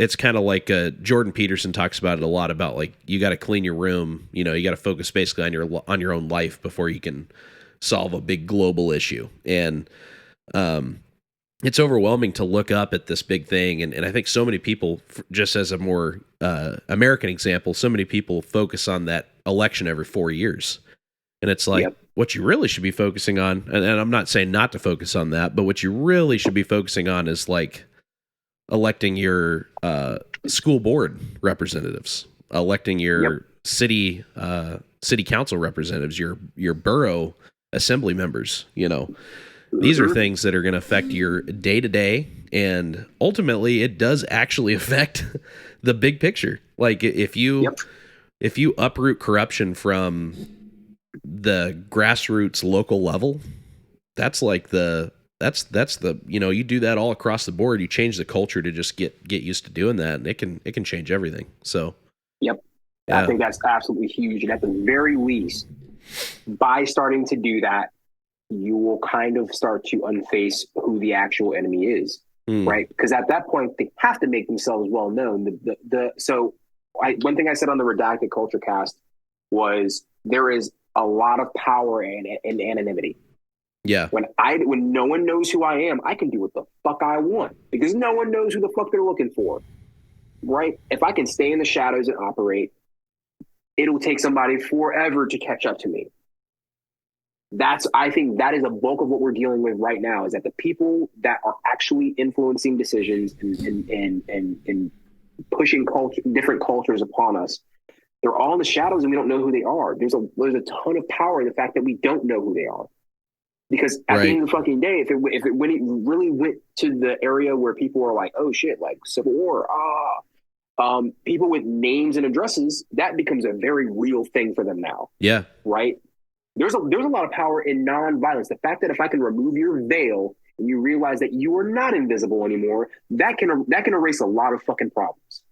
B: it's kind of like Jordan Peterson talks about it a lot, about like, you got to clean your room. You know, you got to focus basically on your own life before you can solve a big global issue. And it's overwhelming to look up at this big thing. And I think so many people, just as a more American example, so many people focus on that election every 4 years. And it's like, what you really should be focusing on, and I'm not saying not to focus on that, but what you really should be focusing on is like electing your school board representatives, electing your city council representatives, your borough assembly members. You know, these are things that are going to affect your day to day, and ultimately, it does actually affect the big picture. Like if you uproot corruption from the grassroots local level, that's like that's the, you know, you do that all across the board. You change the culture to just get used to doing that, and it can change everything. So,
C: I think that's absolutely huge. And at the very least, by starting to do that, you will kind of start to unface who the actual enemy is, right? Because at that point, they have to make themselves well known. One thing I said on the Redacted Culture Cast was there is a lot of power in anonymity.
B: Yeah.
C: When no one knows who I am, I can do what the fuck I want because no one knows who the fuck they're looking for, right? If I can stay in the shadows and operate, it'll take somebody forever to catch up to me. I think that is a bulk of what we're dealing with right now, is that the people that are actually influencing decisions and pushing different cultures upon us, they're all in the shadows and we don't know who they are. There's a ton of power in the fact that we don't know who they are. Because at the end of the fucking day, when it really went to the area where people are like, oh shit, like Civil War, people with names and addresses, that becomes a very real thing for them now. Yeah. Right? There's a lot of power in non-violence. The fact that if I can remove your veil and you realize that you are not invisible anymore, that can erase a lot of fucking problems.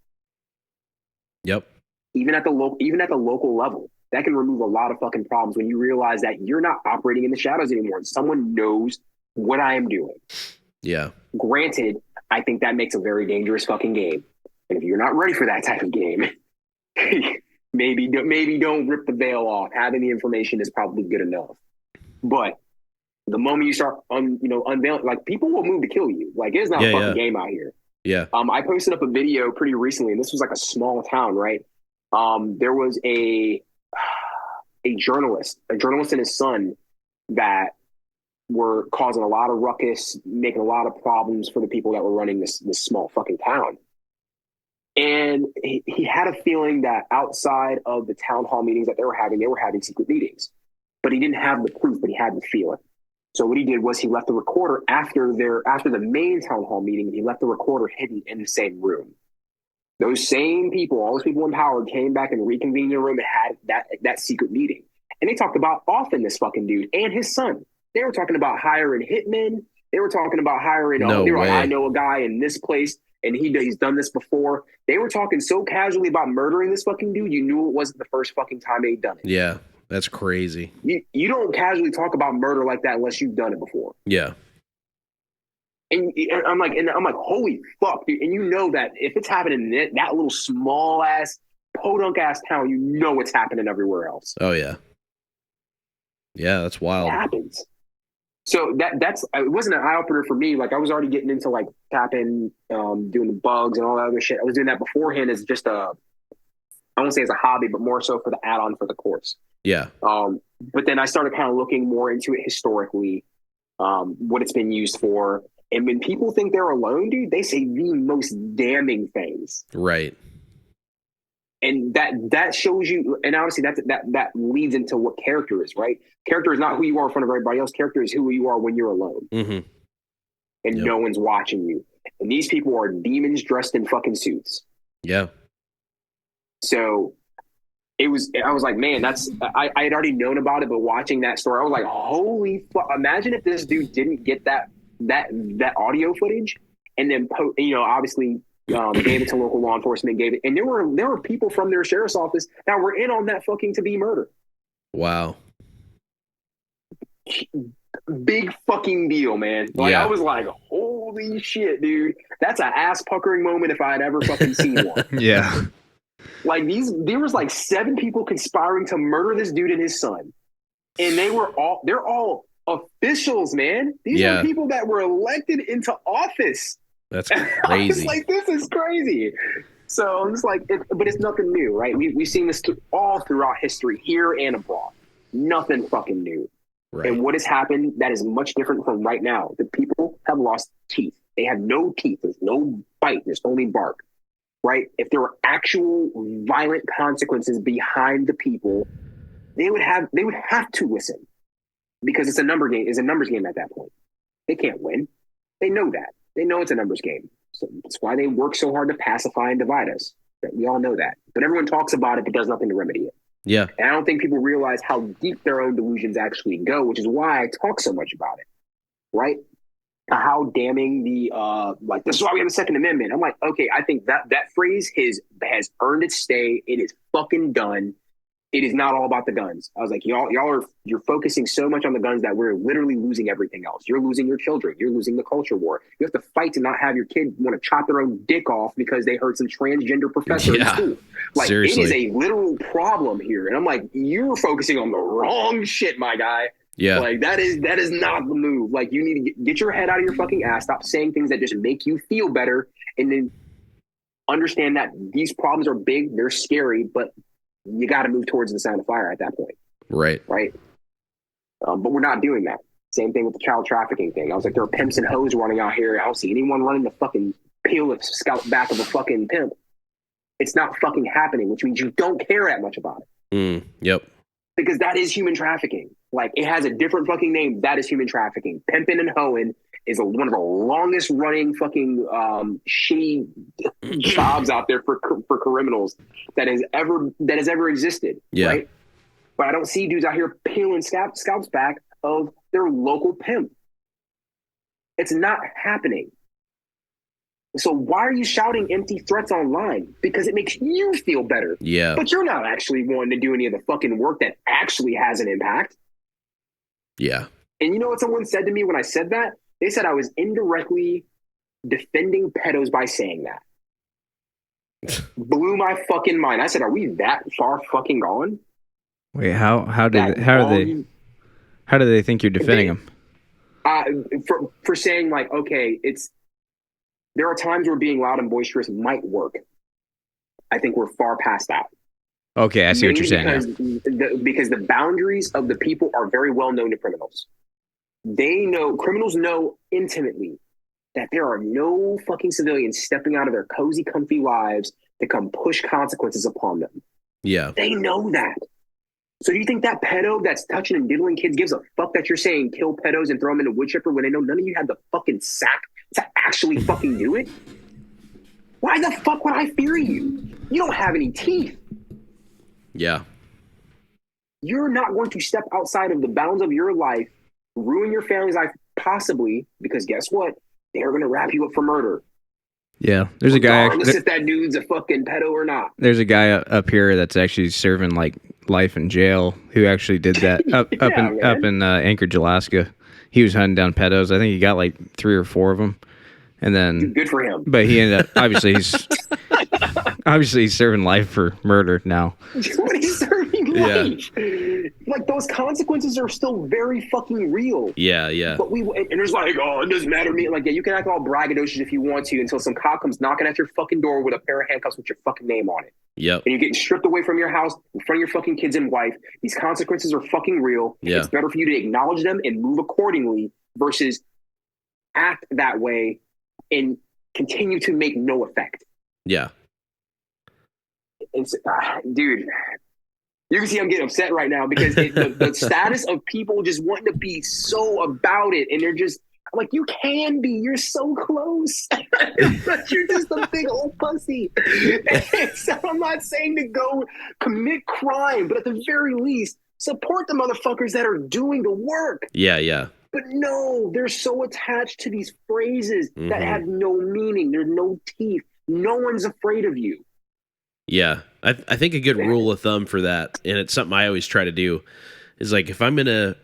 C: Yep. Even at the local level. That can remove a lot of fucking problems when you realize that you're not operating in the shadows anymore and someone knows what I am doing. Yeah. Granted, I think that makes a very dangerous fucking game. And if you're not ready for that type of game, maybe don't rip the veil off. Having the information is probably good enough. But the moment you start unveiling, like, people will move to kill you. Like, it's not a fucking game out here. Yeah. I posted up a video pretty recently, and this was like a small town, right? There was a journalist and his son that were causing a lot of ruckus, making a lot of problems for the people that were running this small fucking town. And he had a feeling that outside of the town hall meetings that they were having secret meetings. But he didn't have the proof, but he had the feeling. So what he did was he left the recorder after the main town hall meeting, and he left the recorder hidden in the same room. Those same people, all those people in power, came back and reconvened in the room and had that secret meeting. And they talked about offing this fucking dude and his son. They were talking about hiring hitmen. They were talking about hiring, they were like, I know a guy in this place and he's done this before. They were talking so casually about murdering this fucking dude, you knew it wasn't the first fucking time they'd done it.
B: Yeah, that's crazy.
C: You don't casually talk about murder like that unless you've done it before. Yeah. And I'm like, holy fuck, dude. And you know that if it's happening in that little small ass, podunk ass town, you know it's happening everywhere else.
B: Oh yeah. Yeah, that's wild.
C: It happens. So that's it wasn't an eye opener for me. Like, I was already getting into like tapping, doing the bugs and all that other shit. I was doing that beforehand as just I won't say as a hobby, but more so for the add-on for the course.
B: Yeah.
C: But then I started kind of looking more into it historically, what it's been used for. And when people think they're alone, dude, they say the most damning things.
B: Right.
C: And that shows you, and obviously that leads into what character is, right? Character is not who you are in front of everybody else. Character is who you are when you're alone.
B: Mm-hmm.
C: And no one's watching you. And these people are demons dressed in fucking suits.
B: Yeah.
C: So I was like, man, I had already known about it, but watching that story, I was like, holy fuck. Imagine if this dude didn't get that audio footage and then, obviously gave it to local law enforcement, and there were people from their sheriff's office that were in on that fucking to be murder.
B: Wow.
C: Big fucking deal, man. Like, I was like, holy shit, dude. That's an ass puckering moment if I had ever fucking seen one.
A: Yeah.
C: Like, there was like 7 people conspiring to murder this dude and his son. And they're all officials, man. These are people that were elected into office.
B: That's
C: I
B: crazy.
C: was like, this is crazy. So I'm just like, but it's nothing new, right? We've seen this all throughout history, here and abroad. Nothing fucking new.
B: Right.
C: And what has happened that is much different from right now. The people have lost teeth. They have no teeth. There's no bite. There's only bark, right? If there were actual violent consequences behind the people, they would have to listen, because it's a number game. It's a numbers game at that point. They can't win. They know that. They know it's a numbers game. So that's why they work so hard to pacify and divide us. We all know that. But everyone talks about it but does nothing to remedy it.
B: Yeah.
C: And I don't think people realize how deep their own delusions actually go, which is why I talk so much about it, right? How damning this is why we have a Second Amendment. I'm like, okay, I think that phrase has earned its stay. It is fucking done. It is not all about the guns. I was like, you're focusing so much on the guns that we're literally losing everything else. You're losing your children. You're losing the culture war. You have to fight to not have your kid want to chop their own dick off because they heard some transgender professor in school. Like, seriously. It is a literal problem here. And I'm like, you're focusing on the wrong shit, my guy.
B: Yeah.
C: Like, that is not the move. Like, you need to get your head out of your fucking ass. Stop saying things that just make you feel better. And then understand that these problems are big. They're scary, but you got to move towards the sound of fire at that point.
B: Right.
C: Right. But we're not doing that. Same thing with the child trafficking thing. I was like, there are pimps and hoes running out here. I don't see anyone running the fucking peel the scout back of a fucking pimp. It's not fucking happening, which means you don't care that much about it.
B: Yep.
C: Because that is human trafficking. Like, it has a different fucking name. That is human trafficking. Pimping and hoeing is one of the longest running fucking shitty jobs out there for criminals that has ever existed.
B: Yeah.
C: Right. But I don't see dudes out here peeling scalps back of their local pimp. It's not happening. So why are you shouting empty threats online? Because it makes you feel better.
B: Yeah.
C: But you're not actually wanting to do any of the fucking work that actually has an impact.
B: Yeah.
C: And you know what someone said to me when I said that? They said I was indirectly defending pedos by saying that. Blew my fucking mind. I said, are we that far fucking gone?
A: Wait, how do they think you're defending them?
C: For saying, like, okay, there are times where being loud and boisterous might work. I think we're far past that.
A: Okay, I see what you're saying.
C: Because the boundaries of the people are very well known to criminals. Criminals know intimately that there are no fucking civilians stepping out of their cozy, comfy lives to come push consequences upon them.
B: Yeah.
C: They know that. So do you think that pedo that's touching and diddling kids gives a fuck that you're saying kill pedos and throw them in a wood chipper when they know none of you had the fucking sack to actually fucking do it? Why the fuck would I fear you? You don't have any teeth.
B: Yeah.
C: You're not going to step outside of the bounds of your life, ruin your family's life, possibly, because guess what? They're going to wrap you up for murder.
A: Yeah, there's a guy.
C: Regardless if that dude's a fucking pedo or not.
A: There's a guy up here that's actually serving like life in jail who actually did that up in Anchorage, Alaska. He was hunting down pedos. I think he got like 3 or 4 of them, and then
C: good for him.
A: But he ended up obviously he's serving life for murder now.
C: What he's serving life? Like, those consequences are still very fucking real.
B: Yeah, yeah.
C: But and there's like, oh, it doesn't matter to me. Like, yeah, you can act all braggadocious if you want to until some cop comes knocking at your fucking door with a pair of handcuffs with your fucking name on it.
B: Yep.
C: And you're getting stripped away from your house in front of your fucking kids and wife. These consequences are fucking real.
B: Yeah.
C: It's better for you to acknowledge them and move accordingly versus act that way and continue to make no effect.
B: Yeah.
C: It's, dude, you can see I'm getting upset right now because the status of people just wanting to be so about it, and they're just I'm like, you can be. You're so close, but you're just a big old pussy. So I'm not saying to go commit crime, but at the very least, support the motherfuckers that are doing the work.
B: Yeah, yeah.
C: But no, they're so attached to these phrases that have no meaning. There's no teeth. No one's afraid of you.
B: Yeah, I think a good rule of thumb for that, and it's something I always try to do, is like if I'm gonna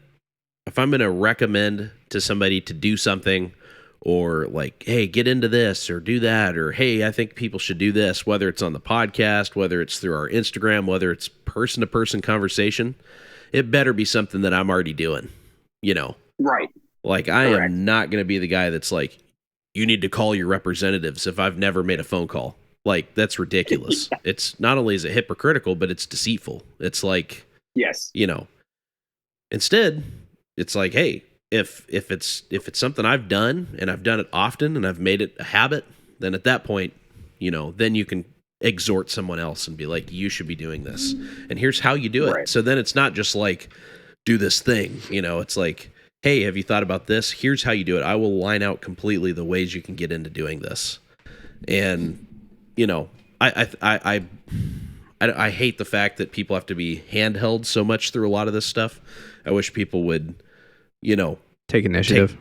B: recommend to somebody to do something, or like, hey, get into this or do that, or hey, I think people should do this, whether it's on the podcast, whether it's through our Instagram, whether it's person to person conversation, it better be something that I'm already doing, you know?
C: Right.
B: Like I
C: Correct.
B: am not going to be the guy that's like, you need to call your representatives if I've never made a phone call. Like that's ridiculous. It's not only is it hypocritical, but it's deceitful. It's like,
C: yes,
B: you know, instead it's like, hey, if it's something I've done and I've done it often and I've made it a habit, then at that point, you know, then you can exhort someone else and be like, you should be doing this. And here's how you do it.
C: Right.
B: So then it's not just like, do this thing, you know, it's like, hey, have you thought about this? Here's how you do it. I will line out completely the ways you can get into doing this. And, you know, I hate the fact that people have to be handheld so much through a lot of this stuff. I wish people would, you know,
A: take initiative.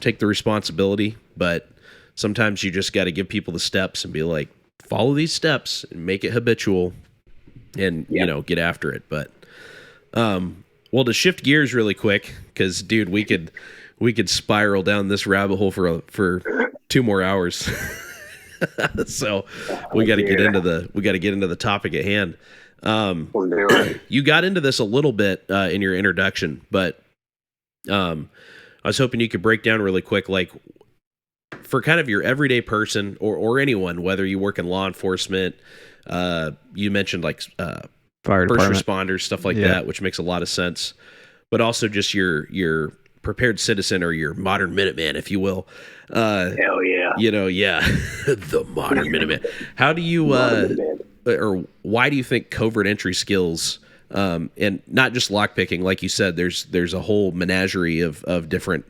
B: Take the responsibility. But sometimes you just got to give people the steps and be like, follow these steps and make it habitual and, you know, get after it. But, well, to shift gears really quick, because dude, we could spiral down this rabbit hole for 2 more hours. So we got to get into the topic at hand. You got into this a little bit in your introduction, but I was hoping you could break down really quick, like for kind of your everyday person or anyone, whether you work in law enforcement, you mentioned like
A: Fire
B: first
A: department.
B: responders, stuff like that, which makes a lot of sense, but also just your prepared citizen or your modern Minuteman, if you will.
C: Hell yeah.
B: You know, yeah, the modern Minuteman. How do you, or why do you think covert entry skills, and not just lockpicking, like you said, there's a whole menagerie of different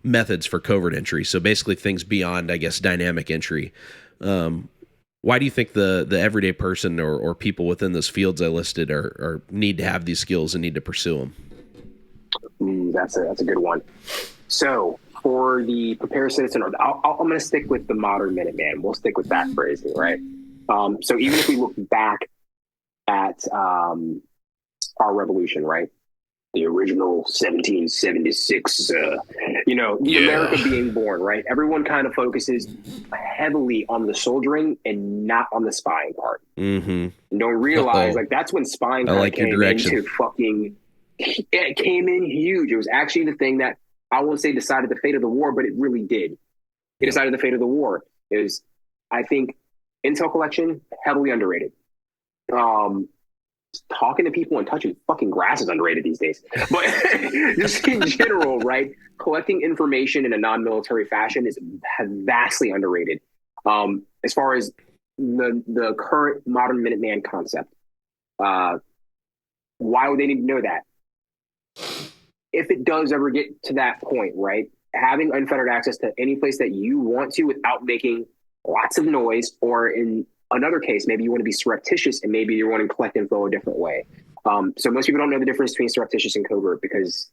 B: methods for covert entry. So basically things beyond, I guess, dynamic entry. Why do you think the everyday person or people within those fields I listed are need to have these skills and need to pursue them?
C: That's a good one. So for the prepared citizen, or I'm going to stick with the modern Minuteman. We'll stick with that phrasing, right? So even if we look back at our revolution, right? The original 1776, America being born, right? Everyone kind of focuses heavily on the soldiering and not on the spying part.
B: Mm-hmm.
C: And don't realize, like, that's when spying came into fucking... It came in huge. It was actually the thing that I won't say decided the fate of the war, but it really did. It decided the fate of the war. Is, I think, intel collection, heavily underrated. Talking to people and touching fucking grass is underrated these days. But just in general, right? Collecting information in a non-military fashion is vastly underrated. As far as the current modern Minuteman concept, why would they need to know that? If it does ever get to that point, right? Having unfettered access to any place that you want to without making lots of noise, or in another case, maybe you want to be surreptitious and maybe you want to collect info a different way. So most people don't know the difference between surreptitious and covert because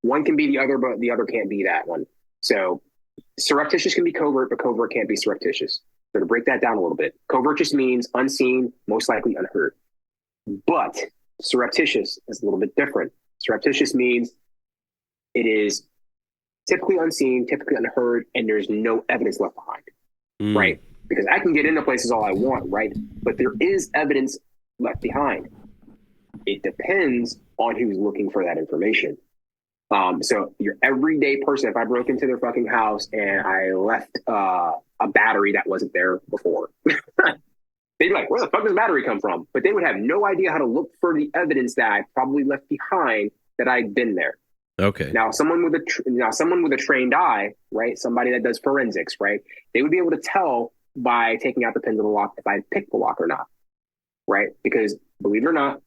C: one can be the other, but the other can't be that one. So surreptitious can be covert, but covert can't be surreptitious. So to break that down a little bit, covert just means unseen, most likely unheard. But surreptitious is a little bit different. Surreptitious means it is typically unseen, typically unheard, and there's no evidence left behind, right? Because I can get into places all I want, right? But there is evidence left behind. It depends on who's looking for that information. So your everyday person, if I broke into their fucking house and I left a battery that wasn't there before, They'd be like, where the fuck does the battery come from? But they would have no idea how to look for the evidence that I probably left behind that I'd been there.
B: Okay.
C: Now, someone with a trained eye, right? Somebody that does forensics, right? They would be able to tell by taking out the pins of the lock if I picked the lock or not, right? Because believe it or not,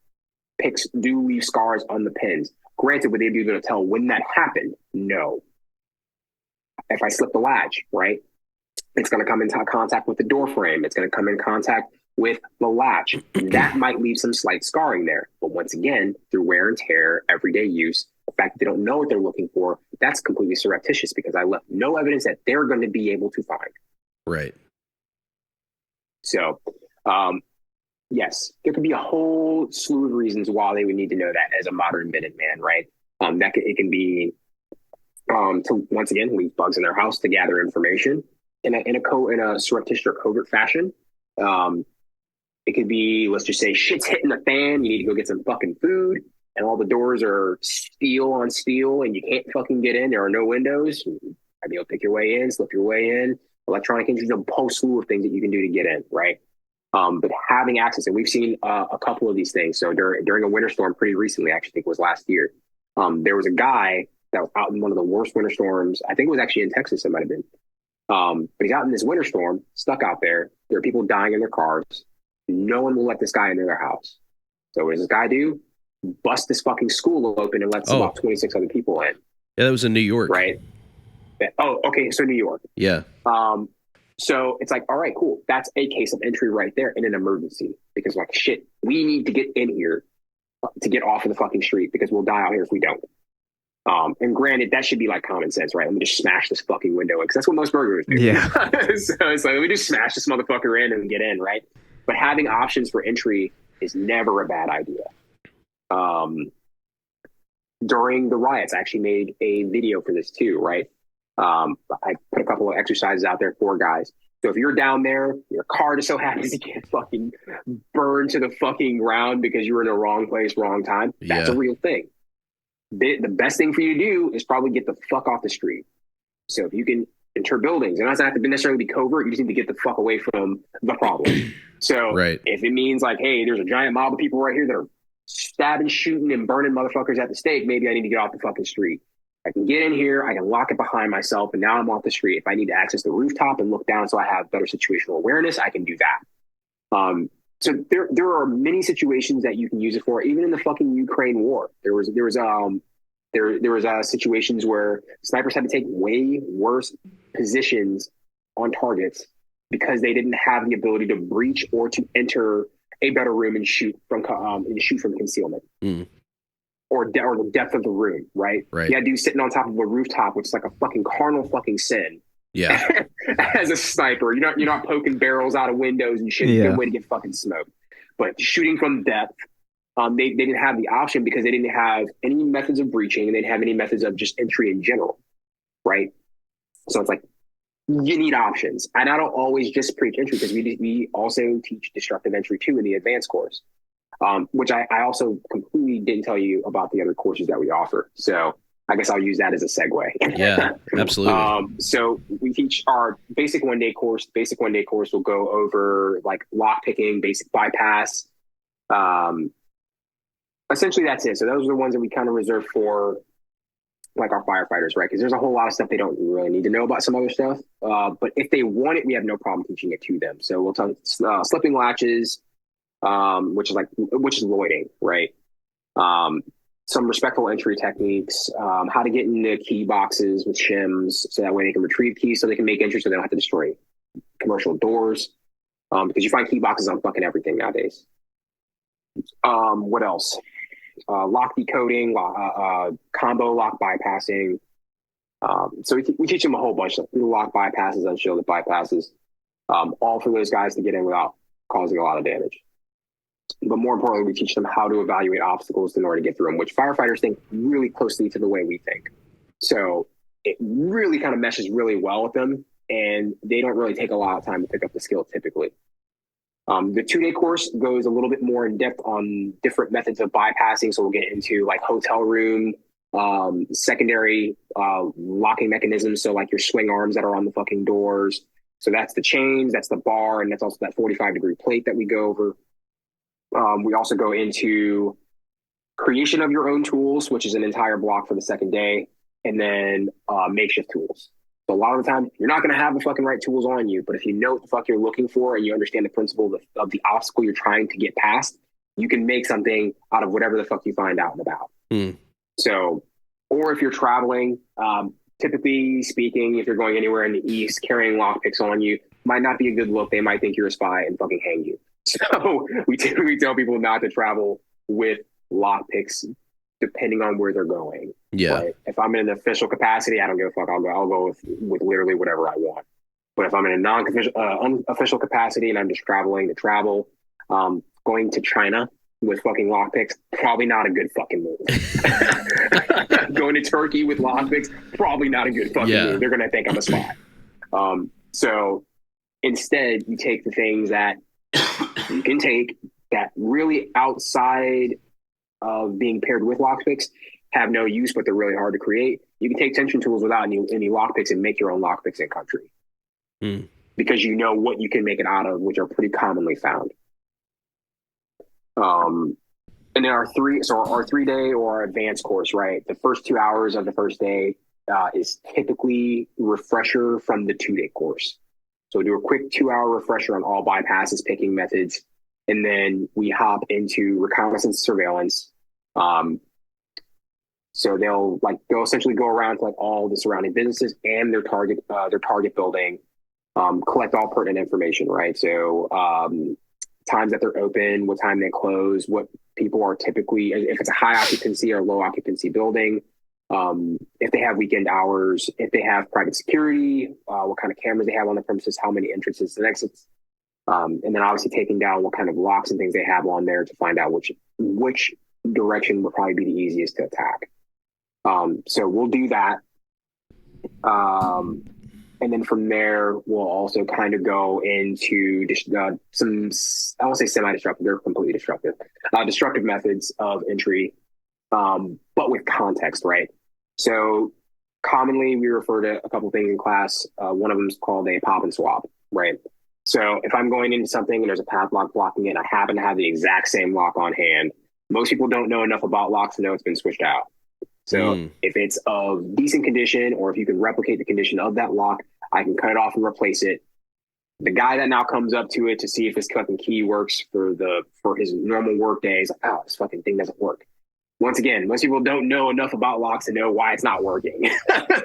C: picks do leave scars on the pins. Granted, would they be able to tell when that happened? No. If I slip the latch, right? It's going to come into contact with the door frame. It's going to come in contact with the latch. That might leave some slight scarring there. But once again, through wear and tear, everyday use, the fact that they don't know what they're looking for, that's completely surreptitious because I left no evidence that they're going to be able to find.
B: Right.
C: So, yes, there could be a whole slew of reasons why they would need to know that as a modern Minuteman, right? It can be to once again leave bugs in their house to gather information in a surreptitious or covert fashion. It could be, let's just say, shit's hitting the fan. You need to go get some fucking food, and all the doors are steel on steel, and you can't fucking get in. There are no windows. I'd be able to pick your way in, slip your way in. Electronic entry, a whole slew of things that you can do to get in, right? But having access, and we've seen a couple of these things. So during a winter storm pretty recently, actually, I think it was last year, there was a guy that was out in one of the worst winter storms. I think it was actually in Texas, it might have been. But he's out in this winter storm, stuck out there. There are people dying in their cars. No one will let this guy into their house. So what does this guy do? Bust this fucking school open and lets about 26 other people in.
B: Yeah, that was in New York.
C: Right. Oh, okay. So New York.
B: Yeah.
C: So it's like, all right, cool. That's a case of entry right there in an emergency because like, shit, we need to get in here to get off of the fucking street because we'll die out here if we don't. And granted, that should be like common sense, right? Let me just smash this fucking window because that's what most burglars do.
A: Yeah.
C: So it's like, let me just smash this motherfucker in and get in, right? But having options for entry is never a bad idea. During the riots, I actually made a video for this too, right? I put a couple of exercises out there for guys. So if you're down there, your car just so happens to get fucking burned to the fucking ground because you were in the wrong place, wrong time, that's a real thing. The best thing for you to do is probably get the fuck off the street. So if you can enter buildings, and it doesn't have to necessarily be covert, you just need to get the fuck away from the problem. So if it means like, hey, there's a giant mob of people right here that are stabbing, shooting, and burning motherfuckers at the stake, maybe I need to get off the fucking street. I can get in here, I can lock it behind myself, and now I'm off the street. If I need to access the rooftop and look down so I have better situational awareness, I can do that. So there are many situations that you can use it for, even in the fucking Ukraine war. There was situations where snipers had to take way worse positions on targets because they didn't have the ability to breach or to enter a better room and shoot from concealment. Or the depth of the room, right? You had dudes sitting on top of a rooftop, which is like a fucking carnal fucking sin.
B: Yeah.
C: As a sniper, you're not poking barrels out of windows and shit. Good way to get fucking smoked. But shooting from depth, they didn't have the option because they didn't have any methods of breaching and they didn't have any methods of just entry in general, right? So it's like you need options, and I don't always just preach entry because we also teach destructive entry too in the advanced course. Which I also completely didn't tell you about the other courses that we offer. So I guess I'll use that as a segue.
B: Yeah, absolutely.
C: So we teach our basic one-day course. The basic one-day course will go over like lock picking, basic bypass. Essentially, that's it. So those are the ones that we kind of reserve for like our firefighters, right? Because there's a whole lot of stuff they don't really need to know about some other stuff. But if they want it, we have no problem teaching it to them. So we'll tell slipping latches, which is loading, right? Some respectful entry techniques, how to get into key boxes with shims so that way they can retrieve keys so they can make entry so they don't have to destroy commercial doors. Because you find key boxes on fucking everything nowadays. What else? Lock decoding, combo lock bypassing. So we teach them a whole bunch of lock bypasses, unshielded bypasses, all for those guys to get in without causing a lot of damage. But more importantly, we teach them how to evaluate obstacles in order to get through them, which firefighters think really closely to the way we think. So it really kind of meshes really well with them, and they don't really take a lot of time to pick up the skill typically. The 2-day course goes a little bit more in depth on different methods of bypassing. So we'll get into like hotel room, secondary locking mechanisms. So like your swing arms that are on the fucking doors, So that's the chains, that's the bar, and that's also that 45-degree plate that we go over. We also go into creation of your own tools, which is an entire block for the second day, and then makeshift tools. So a lot of the time, you're not going to have the fucking right tools on you, but if you know what the fuck you're looking for and you understand the principle of the obstacle you're trying to get past, you can make something out of whatever the fuck you find out and about. So, or if you're traveling, typically speaking, if you're going anywhere in the East, carrying lockpicks on you might not be a good look. They might think you're a spy and fucking hang you. So we typically tell people not to travel with lockpicks depending on where they're going.
B: Yeah.
C: Right? If I'm in an official capacity, I don't give a fuck. I'll go with literally whatever I want. But if I'm in a non-official unofficial capacity and I'm just traveling to travel, going to China with fucking lockpicks, probably not a good fucking move. Going to Turkey with lockpicks, probably not a good fucking move. They're going to think I'm a spy. So instead, you take the things that you can take that really outside of being paired with lockpicks have no use, but they're really hard to create. You can take tension tools without any lockpicks and make your own lockpicks in country. Because you know what you can make it out of, which are pretty commonly found. And then our 3-day or our advanced course, right? The first 2 hours of the first day is typically refresher from the 2-day course. So do a quick 2-hour refresher on all bypasses, picking methods, and then we hop into reconnaissance surveillance. So they'll essentially go around to all the surrounding businesses and their target building, collect all pertinent information, right? So times that they're open, what time they close, what people are typically, if it's a high occupancy or low occupancy building, if they have weekend hours, if they have private security, what kind of cameras they have on the premises, how many entrances and exits, and then obviously taking down what kind of locks and things they have on there to find out which direction would probably be the easiest to attack. So we'll do that. And then from there, we'll also kind of go into some, I won't say semi-destructive, they're completely destructive, destructive methods of entry, but with context, right? So commonly we refer to a couple things in class. One of them is called a pop and swap, right? So if I'm going into something and there's a padlock blocking it, I happen to have the exact same lock on hand. Most people don't know enough about locks to know it's been switched out. So if it's of decent condition, or if you can replicate the condition of that lock, I can cut it off and replace it. The guy that now comes up to it to see if his fucking key works for his normal work day is like, oh, this fucking thing doesn't work. Once again, most people don't know enough about locks to know why it's not working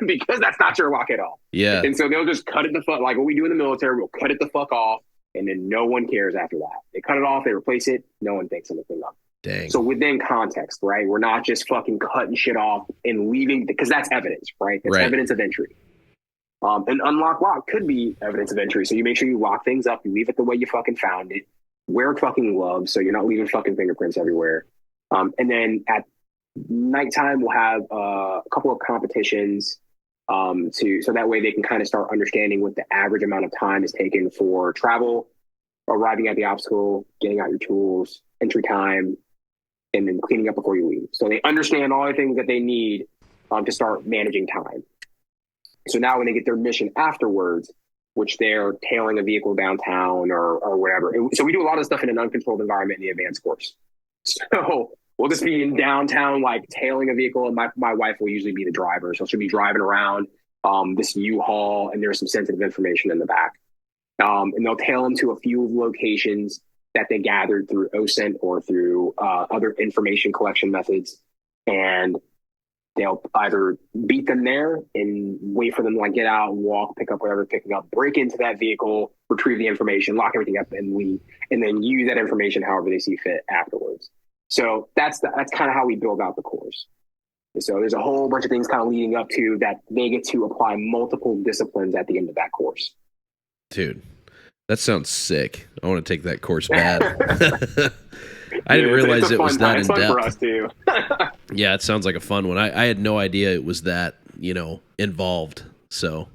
C: because that's not your lock at all.
B: Yeah.
C: And so they'll just cut it the fuck, like what we do in the military, we'll cut it the fuck off, and then no one cares after that. They cut it off, they replace it, no one thinks anything of it.
B: Dang.
C: So within context, right? We're not just fucking cutting shit off and leaving, because that's evidence, right? That's evidence of entry. An unlocked lock could be evidence of entry. So you make sure you lock things up, you leave it the way you fucking found it, wear fucking gloves so you're not leaving fucking fingerprints everywhere. And then at nighttime, we'll have a couple of competitions so that way they can kind of start understanding what the average amount of time is taken for travel, arriving at the obstacle, getting out your tools, entry time, and then cleaning up before you leave. So they understand all the things that they need to start managing time. So now when they get their mission afterwards, which they're tailing a vehicle downtown or whatever. So we do a lot of stuff in an uncontrolled environment in the advanced course. So we'll just be in downtown, like tailing a vehicle, and my wife will usually be the driver. So she'll be driving around this U-Haul, and there's some sensitive information in the back. And they'll tail them to a few locations that they gathered through OSINT or through other information collection methods. And they'll either beat them there and wait for them to get out, walk, pick up whatever picking up, break into that vehicle, retrieve the information, lock everything up, and leave, and then use that information however they see fit afterwards. So that's kind of how we build out the course. So there's a whole bunch of things kind of leading up to that. They get to apply multiple disciplines at the end of that course.
B: Dude, that sounds sick. I want to take that course bad. I didn't realize it was that in depth. It's fun for us too. Yeah, it sounds like a fun one. I had no idea it was that, involved. So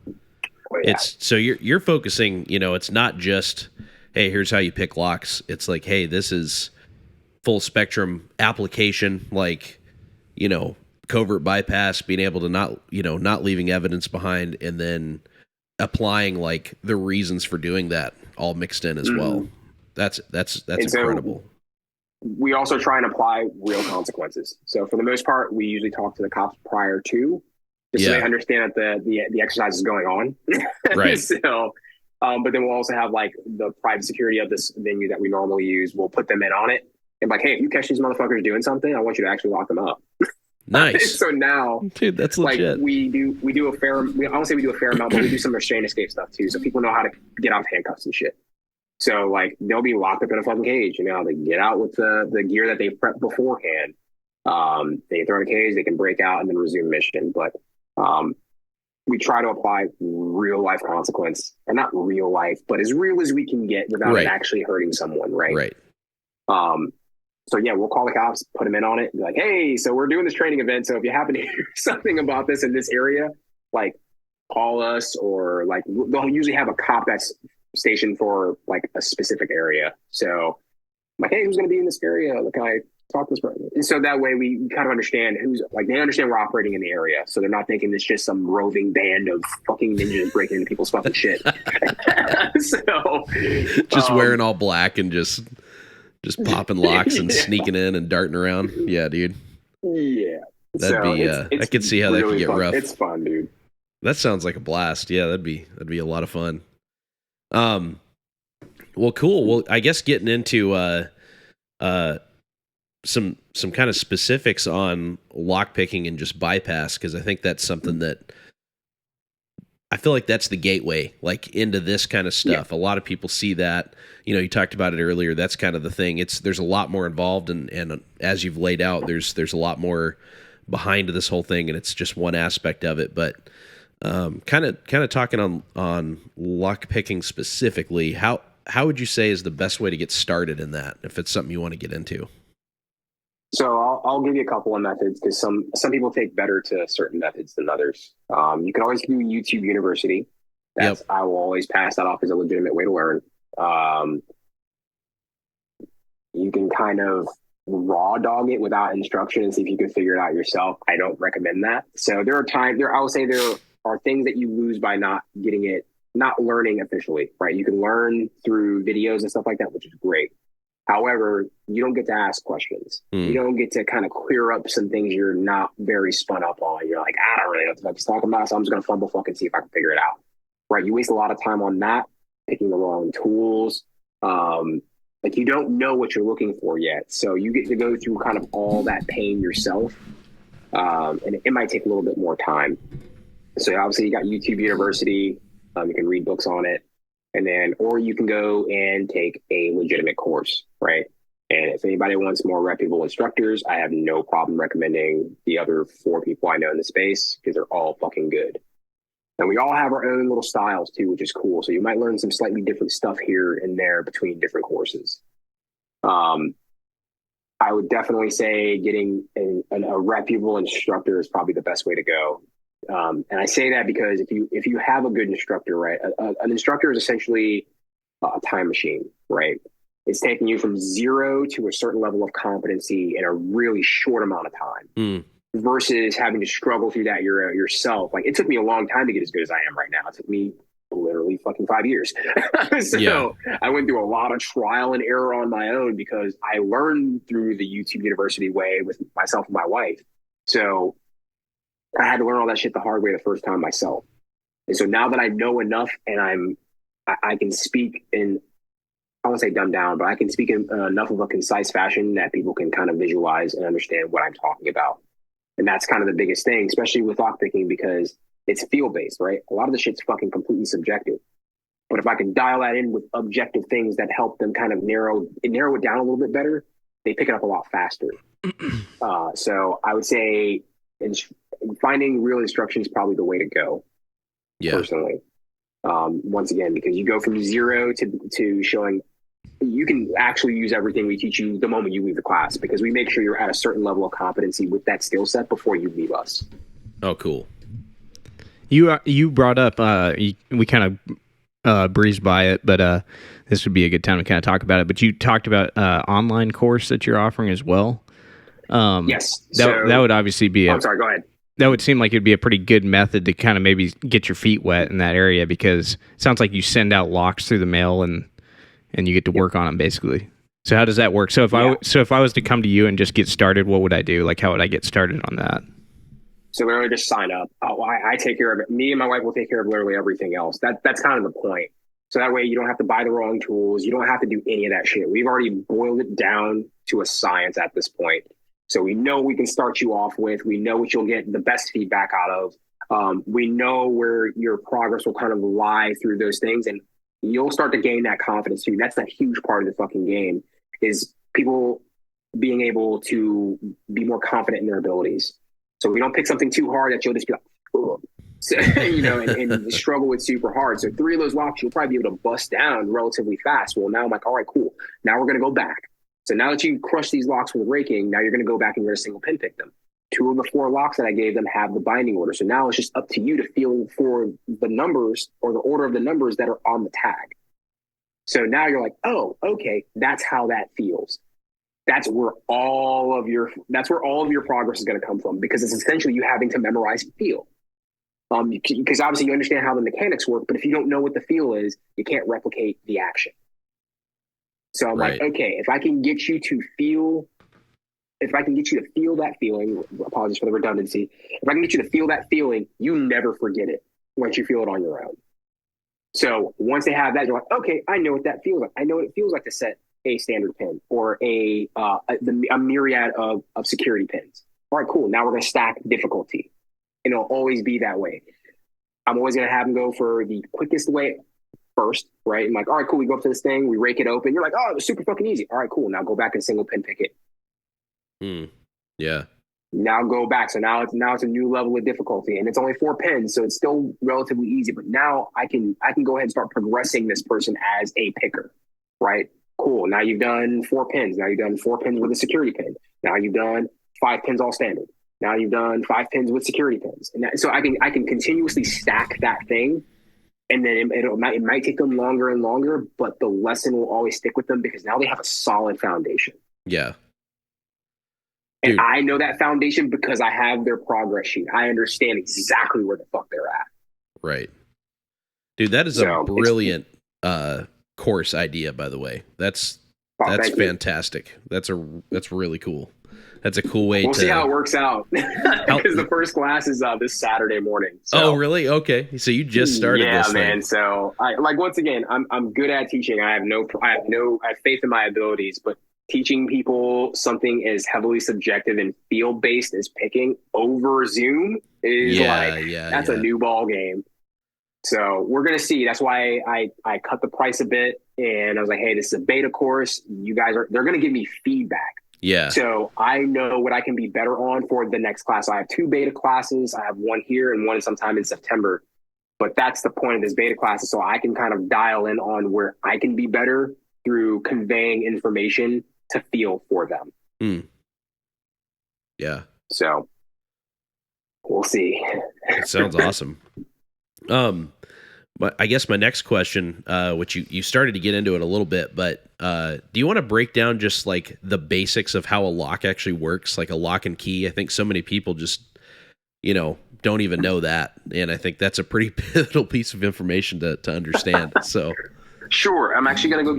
B: so you're focusing, it's not just, hey, here's how you pick locks. It's like, hey, this is full spectrum application, covert bypass, being able to not leaving evidence behind, and then applying like the reasons for doing that all mixed in as well. That's incredible.
C: So we also try and apply real consequences. So for the most part, we usually talk to the cops prior to, just so they understand that the exercise is going on.
B: Right.
C: So, but then we'll also have like the private security of this venue that we normally use. We'll put them in on it and like, hey, if you catch these motherfuckers doing something, I want you to actually lock them up.
B: Nice.
C: So now,
B: dude, that's legit.
C: Like we do a fair. I don't say we do a fair amount, but we do some restraint escape stuff too, so people know how to get out of handcuffs and shit. So like they'll be locked up in a fucking cage, they get out with the gear that they've prepped beforehand. They throw in a cage, they can break out and then resume mission. But we try to apply real life consequence, or not real life, but as real as we can get without it actually hurting someone. Right. So yeah, we'll call the cops, put them in on it, and be like, hey, so we're doing this training event. So if you happen to hear something about this in this area, like call us, or like they'll usually have a cop that's stationed for like a specific area. So I'm like, hey, who's going to be in this area? Can I talk to this person? And so that way we kind of understand they understand we're operating in the area. So they're not thinking it's just some roving band of fucking ninjas breaking into people's fucking shit. So
B: just wearing all black and just popping locks and sneaking in and darting around. Yeah, dude.
C: Yeah.
B: That'd be I could see how really that could get
C: fun.
B: rough.
C: It's fun, dude.
B: That sounds like a blast. Yeah, that'd be a lot of fun. Well, cool. Well, I guess getting into some kind of specifics on lockpicking and just bypass, because I think that's something that I feel like that's the gateway, like into this kind of stuff. Yeah. A lot of people see that, you talked about it earlier. That's kind of the thing. There's a lot more involved, and as you've laid out, there's a lot more behind this whole thing, and it's just one aspect of it. But kind of talking on lockpicking specifically, how would you say is the best way to get started in that, if it's something you want to get into?
C: So I'll give you a couple of methods, because some people take better to certain methods than others. You can always do YouTube University. I will always pass that off as a legitimate way to learn. You can kind of raw dog it without instruction and see if you can figure it out yourself. I don't recommend that. So there are things that you lose by not learning officially, right? You can learn through videos and stuff like that, which is great. However, you don't get to ask questions. You don't get to kind of clear up some things you're not very spun up on. You're like, I don't really know what he's talking about, so I'm just going to fumble fucking see if I can figure it out. Right? You waste a lot of time on that, picking the wrong tools. Like you don't know what you're looking for yet. So you get to go through kind of all that pain yourself. And it might take a little bit more time. So obviously you got YouTube University. You can read books on it. Or you can go and take a legitimate course, right? And if anybody wants more reputable instructors, I have no problem recommending the other 4 people I know in the space, because they're all fucking good. And we all have our own little styles too, which is cool. So you might learn some slightly different stuff here and there between different courses. I would definitely say getting a reputable instructor is probably the best way to go. And I say that because if you have a good instructor, right, an instructor is essentially a time machine, right? It's taking you from 0 to a certain level of competency in a really short amount of time, versus having to struggle through that yourself. Like it took me a long time to get as good as I am right now. It took me literally fucking 5 years. So I went through a lot of trial and error on my own, because I learned through the YouTube University way with myself and my wife. So I had to learn all that shit the hard way the first time myself. And so now that I know enough, and I can speak in, I won't say dumbed down, but I can speak in enough of a concise fashion that people can kind of visualize and understand what I'm talking about. And that's kind of the biggest thing, especially with lockpicking, because it's field-based, right? A lot of the shit's fucking completely subjective. But if I can dial that in with objective things that help them kind of narrow it down a little bit better, they pick it up a lot faster. So I would say finding real instruction is probably the way to go, personally. Once again, because you go from 0 to showing you can actually use everything we teach you the moment you leave the class, because we make sure you're at a certain level of competency with that skill set before you leave us.
B: Oh, cool.
A: You brought up, we kind of breezed by it, but this would be a good time to kind of talk about it. But you talked about online course that you're offering as well.
C: Yes.
A: That would obviously be
C: I'm sorry, go ahead.
A: that would seem like it'd be a pretty good method to kind of maybe get your feet wet in that area, because it sounds like you send out locks through the mail and you get to work on them basically. So how does that work? So if I was to come to you and just get started, what would I do? Like, how would I get started on that?
C: So literally just sign up. I take care of it. Me and my wife will take care of literally everything else. That's kind of the point. So that way you don't have to buy the wrong tools. You don't have to do any of that shit. We've already boiled it down to a science at this point. So we know we can start you off with. We know what you'll get the best feedback out of. We know where your progress will kind of lie through those things, and you'll start to gain that confidence too. That's a huge part of the fucking game, is people being able to be more confident in their abilities. So we don't pick something too hard that you'll just be like, oh. So, and struggle with super hard. So 3 of those locks, you'll probably be able to bust down relatively fast. Well, now I'm like, all right, cool. Now we're going to go back. So now that you crush these locks with raking, now you're going to go back and you're going to single pin pick them. 2 of the 4 locks that I gave them have the binding order. So now it's just up to you to feel for the numbers or the order of the numbers that are on the tag. So now you're like, oh, okay, that's how that feels. That's where all of your progress is going to come from, because it's essentially you having to memorize feel. Because obviously you understand how the mechanics work, but if you don't know what the feel is, you can't replicate the action. So I'm like, okay, if I can get you to feel that feeling, apologies for the redundancy. If I can get you to feel that feeling, you never forget it once you feel it on your own. So once they have that, you're like, okay, I know what that feels like. I know what it feels like to set a standard pin or a myriad of security pins. All right, cool. Now we're going to stack difficulty. And it'll always be that way. I'm always going to have them go for the quickest way first, right? I'm like, all right, cool. We go up to this thing, we rake it open. You're like, oh, it was super fucking easy. All right, cool. Now go back and single pin pick it.
B: Yeah.
C: Now go back. So now it's a new level of difficulty, and it's only 4 pins, so it's still relatively easy. But now I can go ahead and start progressing this person as a picker, right? Cool. Now you've done 4 pins. Now you've done 4 pins with a security pin. Now you've done 5 pins all standard. Now you've done 5 pins with security pins, and so I can continuously stack that thing, and then it might take them longer and longer, but the lesson will always stick with them because now they have a solid foundation.
B: Yeah.
C: And
B: Dude.
C: I know that foundation because I have their progress sheet. I understand exactly where the fuck they're at.
B: Right. Dude, that is a brilliant course idea, by the way. That's fantastic. That's really cool. That's a cool way
C: we'll see how it works out. Because the first class is this Saturday morning. So.
B: Oh, really? Okay. So you just started this thing.
C: Yeah, man. So once again, I'm good at teaching. I have faith in my abilities, but teaching people something as heavily subjective and field based as picking over Zoom is that's a new ball game. So we're gonna see. That's why I cut the price a bit, and I was like, hey, this is a beta course. You guys they're gonna give me feedback.
B: Yeah.
C: So I know what I can be better on for the next class. I have 2 beta classes. I have one here and one sometime in September. But that's the point of this beta classes, so I can kind of dial in on where I can be better through conveying information to feel for them.
B: Yeah.
C: So we'll see.
B: It sounds awesome. But I guess my next question, which you started to get into it a little bit, but do you want to break down just like the basics of how a lock actually works, like a lock and key? I think so many people just, don't even know that. And I think that's a pretty pivotal piece of information to understand. So
C: sure. I'm actually going to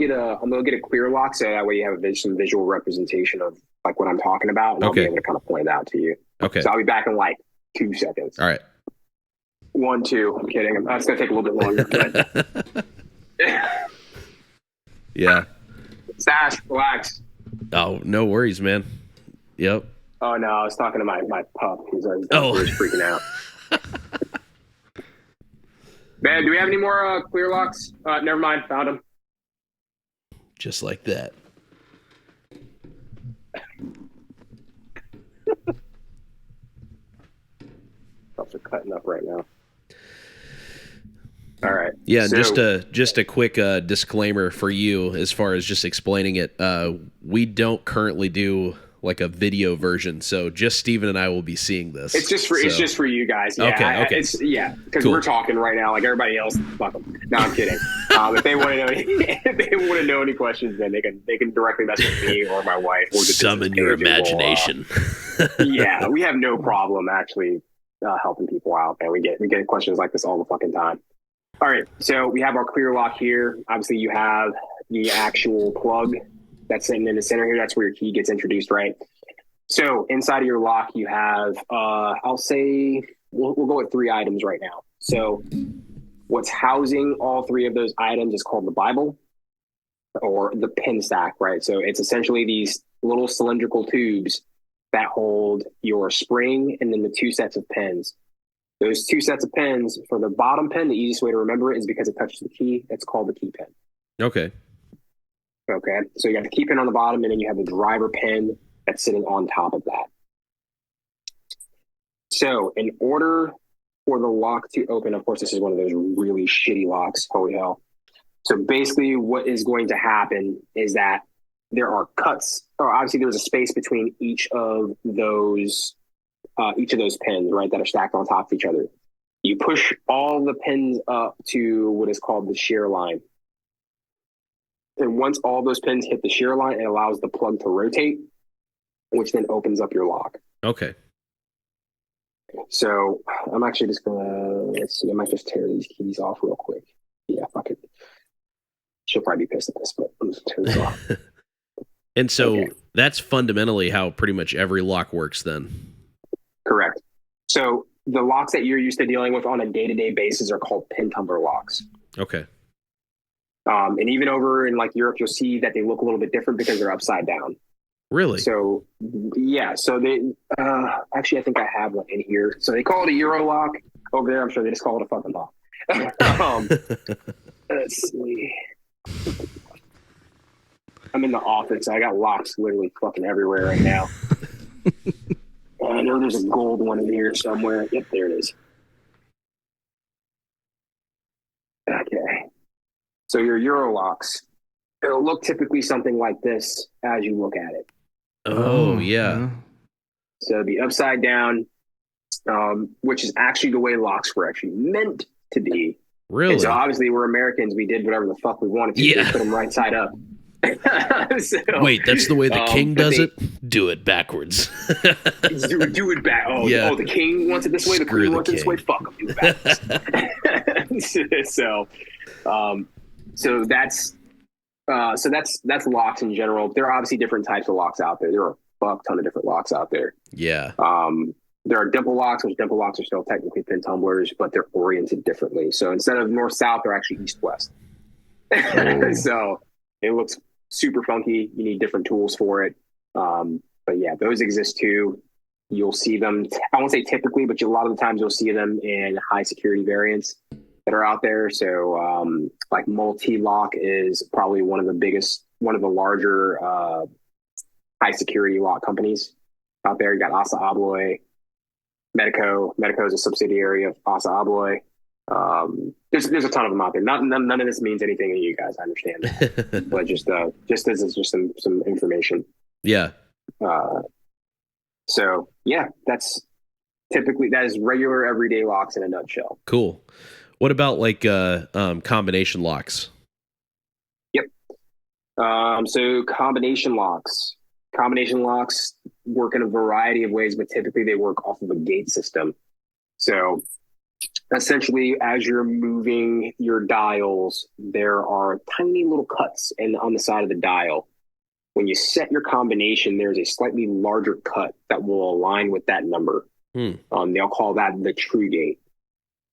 C: get a clear lock, so that way you have some visual representation of like what I'm talking about, and I'll be able to kind of point it out to you.
B: Okay.
C: So I'll be back in like 2 seconds.
B: All right.
C: 1, 2. I'm kidding. That's going to take a little bit longer. But...
B: yeah.
C: Stash, relax.
B: Oh, no worries, man. Yep.
C: Oh, no. I was talking to my pup. He's freaking out. Man, do we have any more clear locks? Never mind. Found them.
B: Just like that.
C: Pups are cutting up right now. All right.
B: Yeah, so, just a quick disclaimer for you as far as just explaining it. We don't currently do like a video version, so just Steven and I will be seeing this.
C: It's just for you guys. Yeah,
B: okay.
C: Because we're talking right now, like everybody else. Fuck them. No, I'm kidding. If they want to know any questions, then they can directly message me or my wife. Or
B: summon your imagination.
C: Yeah, we have no problem actually helping people out, and we get questions like this all the fucking time. All right, so we have our clear lock here. Obviously, you have the actual plug that's sitting in the center here. That's where your key gets introduced, right? So inside of your lock, you have, I'll say, we'll go with 3 items right now. So what's housing all 3 of those items is called the Bible, or the pin stack, right? So it's essentially these little cylindrical tubes that hold your spring and then the 2 sets of pins. Those 2 sets of pins, for the bottom pin, the easiest way to remember it is because it touches the key. It's called the key pin.
B: Okay.
C: Okay. So you got the key pin on the bottom, and then you have the driver pin that's sitting on top of that. So in order for the lock to open, of course, this is one of those really shitty locks. Holy hell. So basically what is going to happen is that there are cuts, or obviously there's a space between each of those pins, right, that are stacked on top of each other. You push all the pins up to what is called the shear line. And once all those pins hit the shear line, it allows the plug to rotate, which then opens up your lock.
B: Okay.
C: So I'm actually just let's see, I might just tear these keys off real quick. Yeah, fuck it. She'll probably be pissed at this, but I'm just tear this off.
B: And so that's fundamentally how pretty much every lock works then.
C: Correct. So the locks that you're used to dealing with on a day-to-day basis are called pin tumbler locks.
B: Okay.
C: And even over in like Europe, you'll see that they look a little bit different because they're upside down.
B: Really?
C: So yeah. So they actually, I think I have one in here. So they call it a Euro lock. Over there, I'm sure they just call it a fucking lock. Let's see. I'm in the office. I got locks literally fucking everywhere right now. I know there's a gold one in here somewhere. Yep, there it is. Okay. So your Euro locks, it'll look typically something like this as you look at it.
B: Oh, yeah.
C: So it'll be upside down, which is actually the way locks were actually meant to be.
B: Really?
C: And so obviously we're Americans. We did whatever the fuck we wanted to.
B: Yeah.
C: Put them right side up. So,
B: wait, that's the way the king does it? Do it backwards.
C: do it back. Oh,
B: yeah.
C: Oh, the king wants it this way. The queen wants it this way. Fuck them. Do it backwards. So that's locks in general. There are obviously different types of locks out there. There are a fuck ton of different locks out there.
B: Yeah.
C: There are dimple locks, which dimple locks are still technically pin tumblers, but they're oriented differently. So instead of north-south, they're actually east-west. So it looks super funky. You need different tools for it. But yeah, those exist too. You'll see them, I won't say typically, but a lot of the times you'll see them in high security variants that are out there. So like multi-lock is probably one of the larger high security lock companies out there. You got Assa Abloy, Medico. Medico is a subsidiary of Assa Abloy. There's a ton of them out there. None of this means anything to you guys. I understand that. But just as some information.
B: Yeah.
C: So yeah, that is regular everyday locks in a nutshell.
B: Cool. What about like combination locks?
C: Yep. So combination locks work in a variety of ways, but typically they work off of a gate system. So essentially, as you're moving your dials, there are tiny little cuts on the side of the dial. When you set your combination, there's a slightly larger cut that will align with that number. They'll call that the true gate.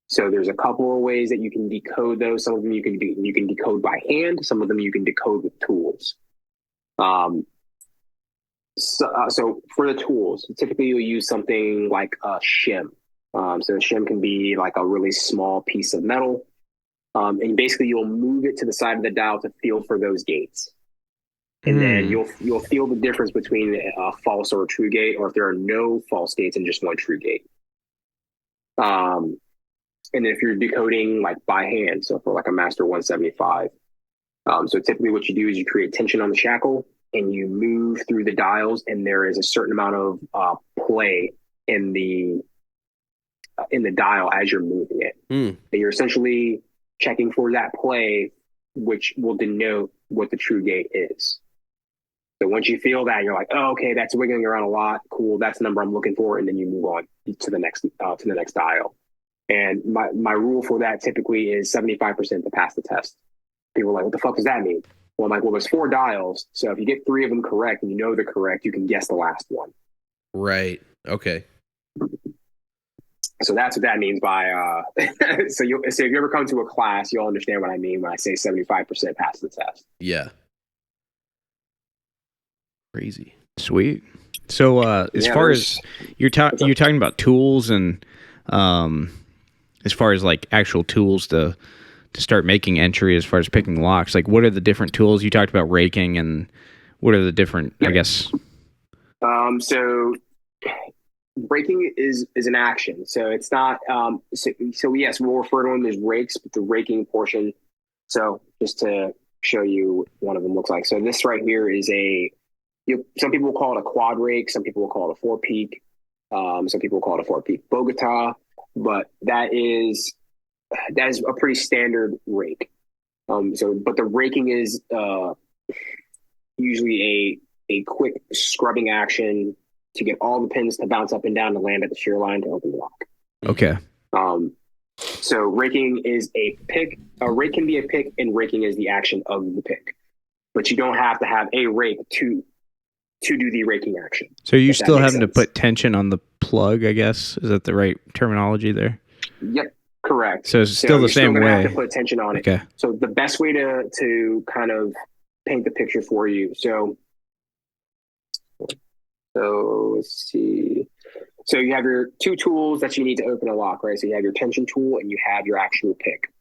C: So there's a couple of ways that you can decode those. Some of them you can decode by hand. Some of them you can decode with tools. So for the tools, typically you'll use something like a shim. So a shim can be like a really small piece of metal. And basically you'll move it to the side of the dial to feel for those gates. And then you'll feel the difference between a false or a true gate, or if there are no false gates and just one true gate. And if you're decoding like by hand, so for like a Master 175. So typically what you do is you create tension on the shackle and you move through the dials, and there is a certain amount of play in the dial as you're moving it. And you're essentially checking for that play, which will denote what the true gate is. So once you feel that, you're like, oh, okay, that's wiggling around a lot. Cool, that's the number I'm looking for, and then you move on to the next dial. And my rule for that typically is 75% to pass the test. People are like, what the fuck does that mean? Well, I'm like, well, there's 4 dials, so if you get 3 of them correct and you know they're correct, you can guess the last one.
B: Right. Okay.
C: So that's what that means by so if you ever come to a class, you'll understand what I mean when I say 75% pass the test.
B: Yeah. Crazy.
A: Sweet. So as far as you're talking about tools and as far as like actual tools to start making entry as far as picking locks, like what are the different tools? You talked about raking, and what are the different, I guess?
C: So raking is an action. So it's not, so yes, we'll refer to them as rakes, but the raking portion. So just to show you what one of them looks like. So this right here is some people will call it a quad rake. Some people will call it a 4-peak. Some people will call it a 4-peak Bogota, but that is a pretty standard rake. But the raking is usually a quick scrubbing action to get all the pins to bounce up and down to land at the shear line to open the lock.
A: Okay.
C: So raking is a pick. A rake can be a pick, and raking is the action of the pick. But you don't have to have a rake to do the raking action.
A: So you're still having to put tension on the plug, I guess? Is that the right terminology there?
C: Yep, correct.
A: So it's still the same way.
C: Have to put tension on it.
A: Okay.
C: So the best way to kind of paint the picture for you. So let's see. So you have your 2 tools that you need to open a lock, right? So you have your tension tool and you have your actual pick.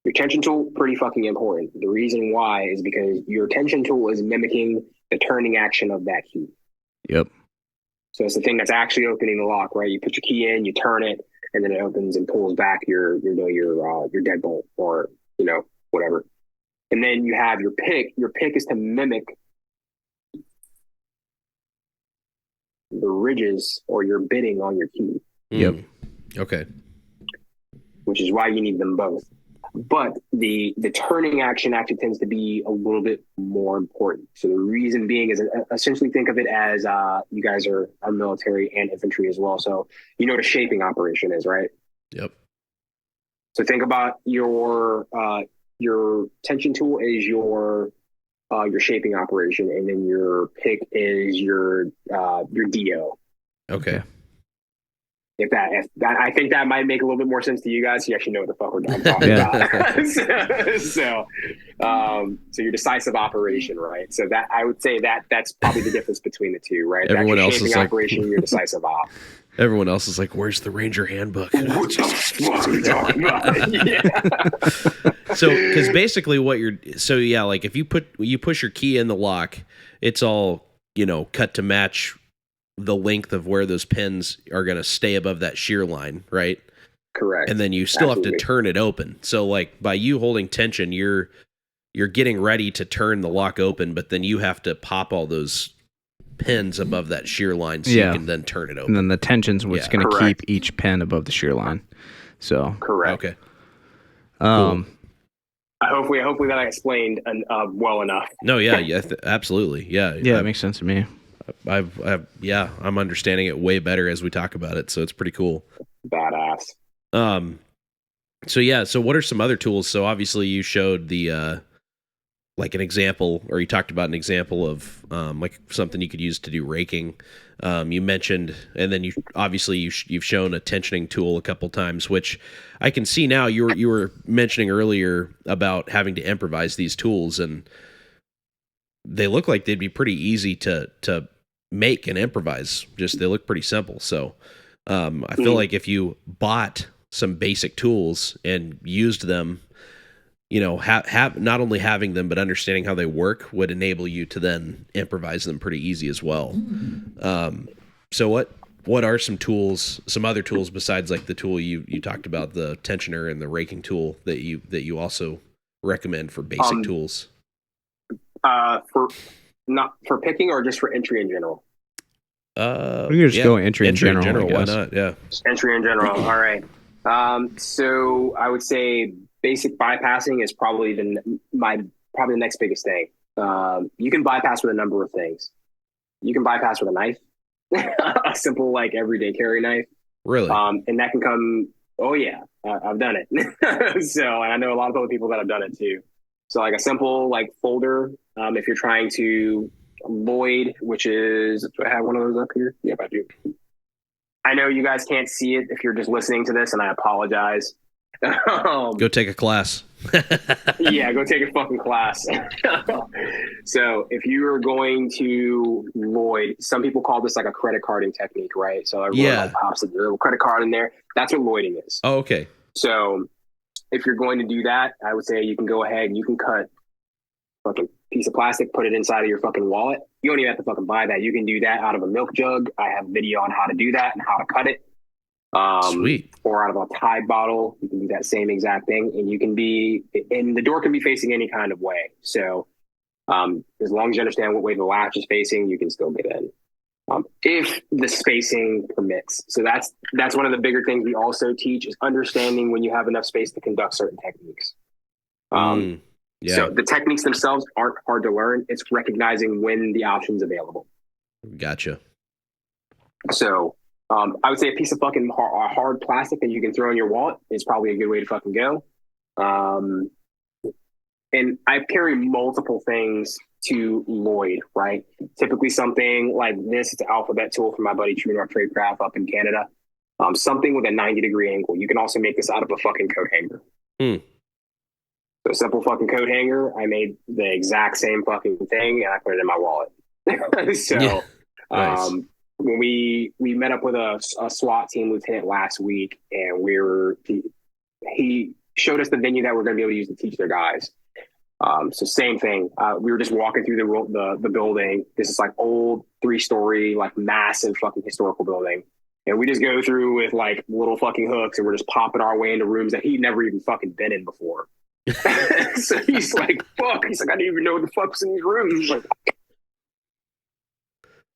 C: Your tension tool, pretty fucking important. The reason why is because your tension tool is mimicking the turning action of that key.
A: Yep.
C: So it's the thing that's actually opening the lock, right? You put your key in, you turn it, and then it opens and pulls back your deadbolt or whatever. And then you have your pick. Your pick is to mimic the ridges or your bitting on your key.
A: Yep.
B: Okay.
C: Which is why you need them both. But the turning action actually tends to be a little bit more important. So the reason being is essentially think of it as you guys are military and infantry as well. So you know what a shaping operation is, right?
B: Yep.
C: So think about your tension tool is your shaping operation, and then your pick is your DO.
B: Okay.
C: If that, I think that might make a little bit more sense to you guys. You actually know what the fuck I'm talking about. So your decisive operation, right? So that I would say that's probably the difference between the two, right?
B: Everyone else
C: shaping
B: is like,
C: operation, your decisive op.
B: Everyone else is like, "Where's the Ranger handbook?"
C: What the fuck are you talking about? Yeah.
B: So, because basically, like if you push your key in the lock, it's all cut to match the length of where those pins are going to stay above that shear line, right?
C: Correct.
B: And then you still have to turn it open. So like by you holding tension, you're getting ready to turn the lock open, but then you have to pop all those pins above that shear line so you can then turn it open.
A: And then the tension's what's going to keep each pin above the shear line. So
C: correct.
B: Okay.
A: Cool.
C: Hopefully that I explained well enough.
B: No, yeah, absolutely, yeah.
A: It makes sense to me.
B: I'm understanding it way better as we talk about it, so it's pretty cool.
C: Badass.
B: So what are some other tools? So obviously you showed the like an example, or you talked about an example of like something you could use to do raking. You mentioned, and then you've shown a tensioning tool a couple times, which I can see now. You were mentioning earlier about having to improvise these tools, and they look like they'd be pretty easy to make and improvise. Just they look pretty simple. So I feel like if you bought some basic tools and used them, have not only having them but understanding how they work would enable you to then improvise them pretty easy as well. So what are some other tools besides like the tool you talked about, the tensioner and the raking tool, that you also recommend for basic tools?
C: Not for picking, or just for entry in general?
A: We can just go entry in general.
B: Why not? Yeah.
C: Entry in general. All right. So I would say basic bypassing is probably the next biggest thing. You can bypass with a number of things. You can bypass with a knife, a simple like everyday carry knife.
B: Really?
C: And that can come. Oh yeah, I've done it. So, and I know a lot of other people that have done it too. So, like a simple like folder. If you're trying to Lloyd, which is, do I have one of those up here? Yep, I do. I know you guys can't see it if you're just listening to this, and I apologize.
B: Go take a class.
C: Yeah, go take a fucking class. So if you are going to Lloyd, some people call this like a credit carding technique, right? So everyone like pops a little credit card in there. That's what Lloyding is.
B: Oh, okay.
C: So if you're going to do that, I would say you can go ahead and you can cut fucking piece of plastic, put it inside of your fucking wallet. You don't even have to fucking buy that. You can do that out of a milk jug. I have a video on how to do that and how to cut it.
B: Sweet.
C: Or out of a Tide bottle, you can do that same exact thing, and you can be, and the door can be facing any kind of way. So, as long as you understand what way the latch is facing, you can still get in, if the spacing permits. So that's one of the bigger things we also teach is understanding when you have enough space to conduct certain techniques. So the techniques themselves aren't hard to learn. It's recognizing when the option's available.
B: Gotcha.
C: So. I would say a piece of fucking hard plastic that you can throw in your wallet is probably a good way to fucking go. And I carry multiple things to Lloyd, right? Typically something like this. It's an alphabet tool from my buddy True North Tradecraft up in Canada. Something with a 90-degree angle. You can also make this out of a fucking coat hanger. So a simple fucking coat hanger. I made the exact same fucking thing and I put it in my wallet. So,
B: nice.
C: When we met up with a SWAT team lieutenant last week, and he showed us the venue that we're going to be able to use to teach their guys. So same thing. We were just walking through the building. This is like old 3-story, like massive fucking historical building. And we just go through with like little fucking hooks and we're just popping our way into rooms that he'd never even fucking been in before. So he's like, fuck. He's like, I didn't even know what the fuck's in these rooms. Like,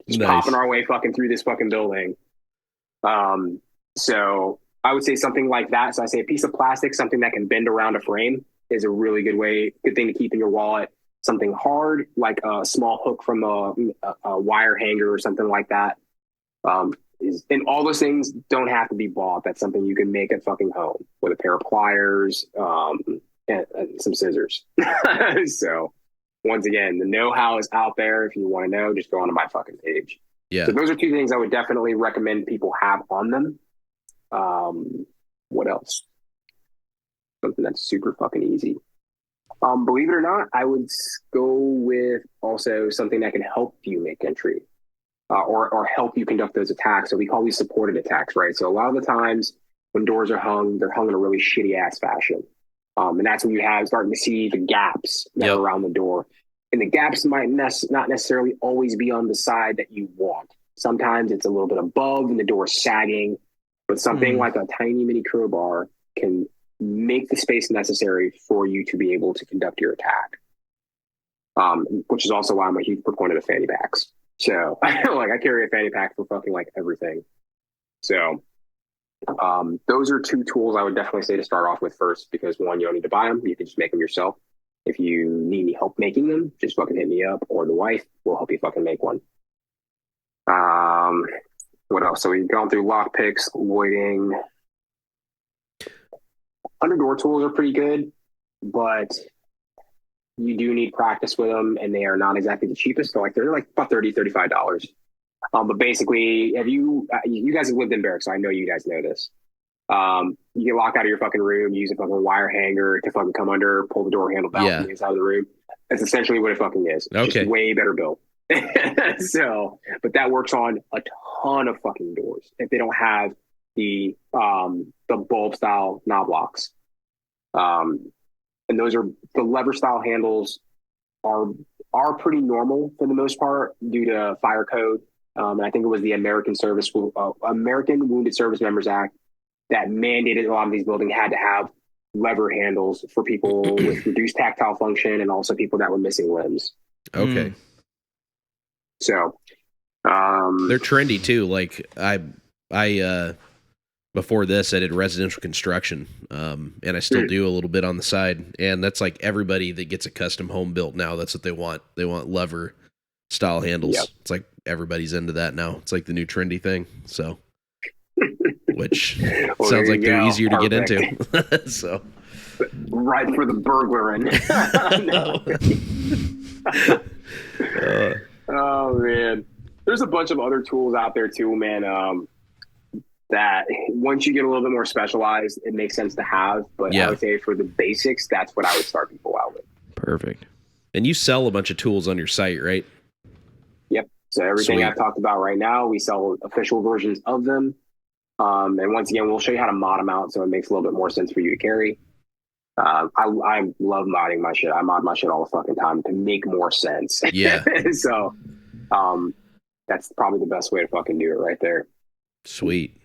C: just popping our way fucking through this fucking building. So I would say something like that. So I say a piece of plastic, something that can bend around a frame is a really good thing to keep in your wallet. Something hard, like a small hook from a wire hanger or something like that. And all those things don't have to be bought. That's something you can make at fucking home with a pair of pliers, and some scissors. So once again, the know-how is out there. If you want to know, just go onto my fucking page.
B: Yeah.
C: So those are 2 things I would definitely recommend people have on them. What else? Something that's super fucking easy. Believe it or not, I would go with also something that can help you make entry, or help you conduct those attacks. So we call these supported attacks, right? So a lot of the times when doors are hung, they're hung in a really shitty ass fashion. And that's when you have starting to see the gaps that are around the door. And the gaps might not necessarily always be on the side that you want. Sometimes it's a little bit above and the door is sagging, but something like a tiny mini crowbar can make the space necessary for you to be able to conduct your attack. Which is also why I'm a huge proponent of fanny packs. So like I carry a fanny pack for fucking like everything. So those are 2 tools I would definitely say to start off with first, because one, you don't need to buy them. You can just make them yourself. If you need any help making them, just fucking hit me up, or the wife will help you fucking make one. What else? So we've gone through lock picks, voiding. Under door tools are pretty good, but you do need practice with them, and they are not exactly the cheapest. So like they're like about $30, $35. But basically, you guys have lived in barracks, so I know you guys know this. You get locked out of your fucking room, you use a fucking wire hanger to fucking come under, pull the door handle down from the inside of the room. That's essentially what it fucking is.
B: Okay.
C: Just way better built. So, but that works on a ton of fucking doors if they don't have the bulb style knob locks. And those are the lever style handles are pretty normal for the most part due to fire code. And I think it was the American Wounded Service Members Act that mandated a lot of these buildings had to have lever handles for people with reduced tactile function and also people that were missing limbs.
B: Okay.
C: So
B: they're trendy too. Like I before this, I did residential construction, and I still do a little bit on the side. And that's like everybody that gets a custom home built now. That's what they want. They want lever style handles.
C: Yep.
B: It's like everybody's into that now. It's like the new trendy thing. So, which sounds like they're easier to get into. So,
C: right for the burglar in. Oh man, there's a bunch of other tools out there too, man. That once you get a little bit more specialized, it makes sense to have. But I would say for the basics, that's what I would start people out with.
A: Perfect.
B: And you sell a bunch of tools on your site, right?
C: Yep. So everything I've talked about right now, we sell official versions of them. And once again, we'll show you how to mod them out so it makes a little bit more sense for you to carry. I love modding my shit. I mod my shit all the fucking time to make more sense.
B: Yeah.
C: So that's probably the best way to fucking do it right there.
B: Sweet.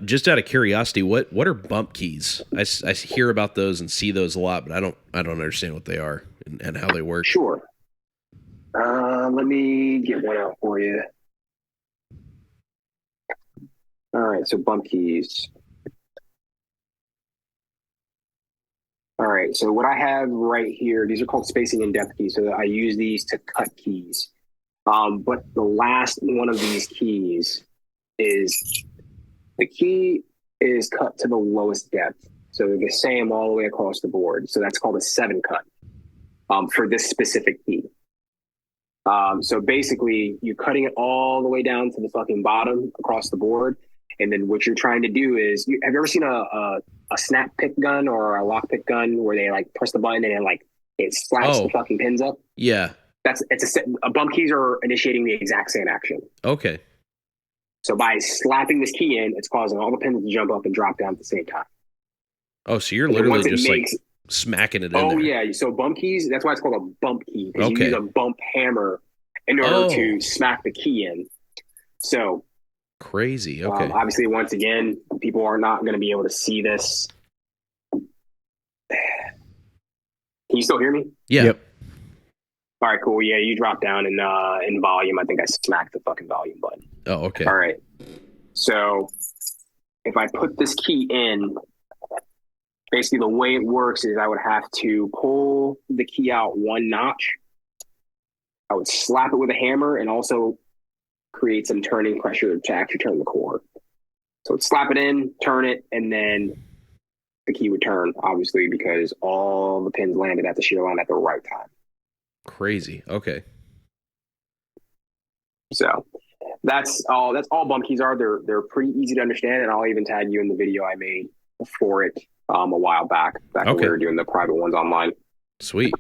B: Just out of curiosity, what are bump keys? I hear about those and see those a lot, but I don't understand what they are and how they work.
C: Sure. Let me get one out for you. All right, so bump keys. All right, so what I have right here, these are called spacing and depth keys. So I use these to cut keys. But the last one of these keys is the key is cut to the lowest depth. So they're the same all the way across the board. So that's called a 7 cut for this specific key. So basically, you're cutting it all the way down to the fucking bottom across the board. And then what you're trying to do is, have you ever seen a snap pick gun or a lock pick gun where they like press the button and then like it slaps the fucking pins up?
B: Yeah.
C: A bump keys are initiating the exact same action.
B: Okay.
C: So by slapping this key in, it's causing all the pins to jump up and drop down at the same time.
B: Oh, so you're literally just like smacking it in there.
C: Oh, yeah. So bump keys, that's why it's called a bump key. Because you use a bump hammer in order to smack the key in. So
B: crazy. Okay.
C: Obviously, once again, people are not going to be able to see this. Can you still hear me?
B: Yeah.
A: Yep.
C: All right, cool. Yeah, you dropped down in volume. I think I smacked the fucking volume button.
B: Oh, okay.
C: All right. So if I put this key in, basically the way it works is I would have to pull the key out 1 notch. I would slap it with a hammer and also create some turning pressure to actually turn the core. So it's slap it in, turn it, and then the key would turn, obviously, because all the pins landed at the shear line at the right time.
B: Crazy. Okay.
C: So that's all bump keys are. They're pretty easy to understand, and I'll even tag you in the video I made for it a while back when we were doing the private ones online.
B: Sweet.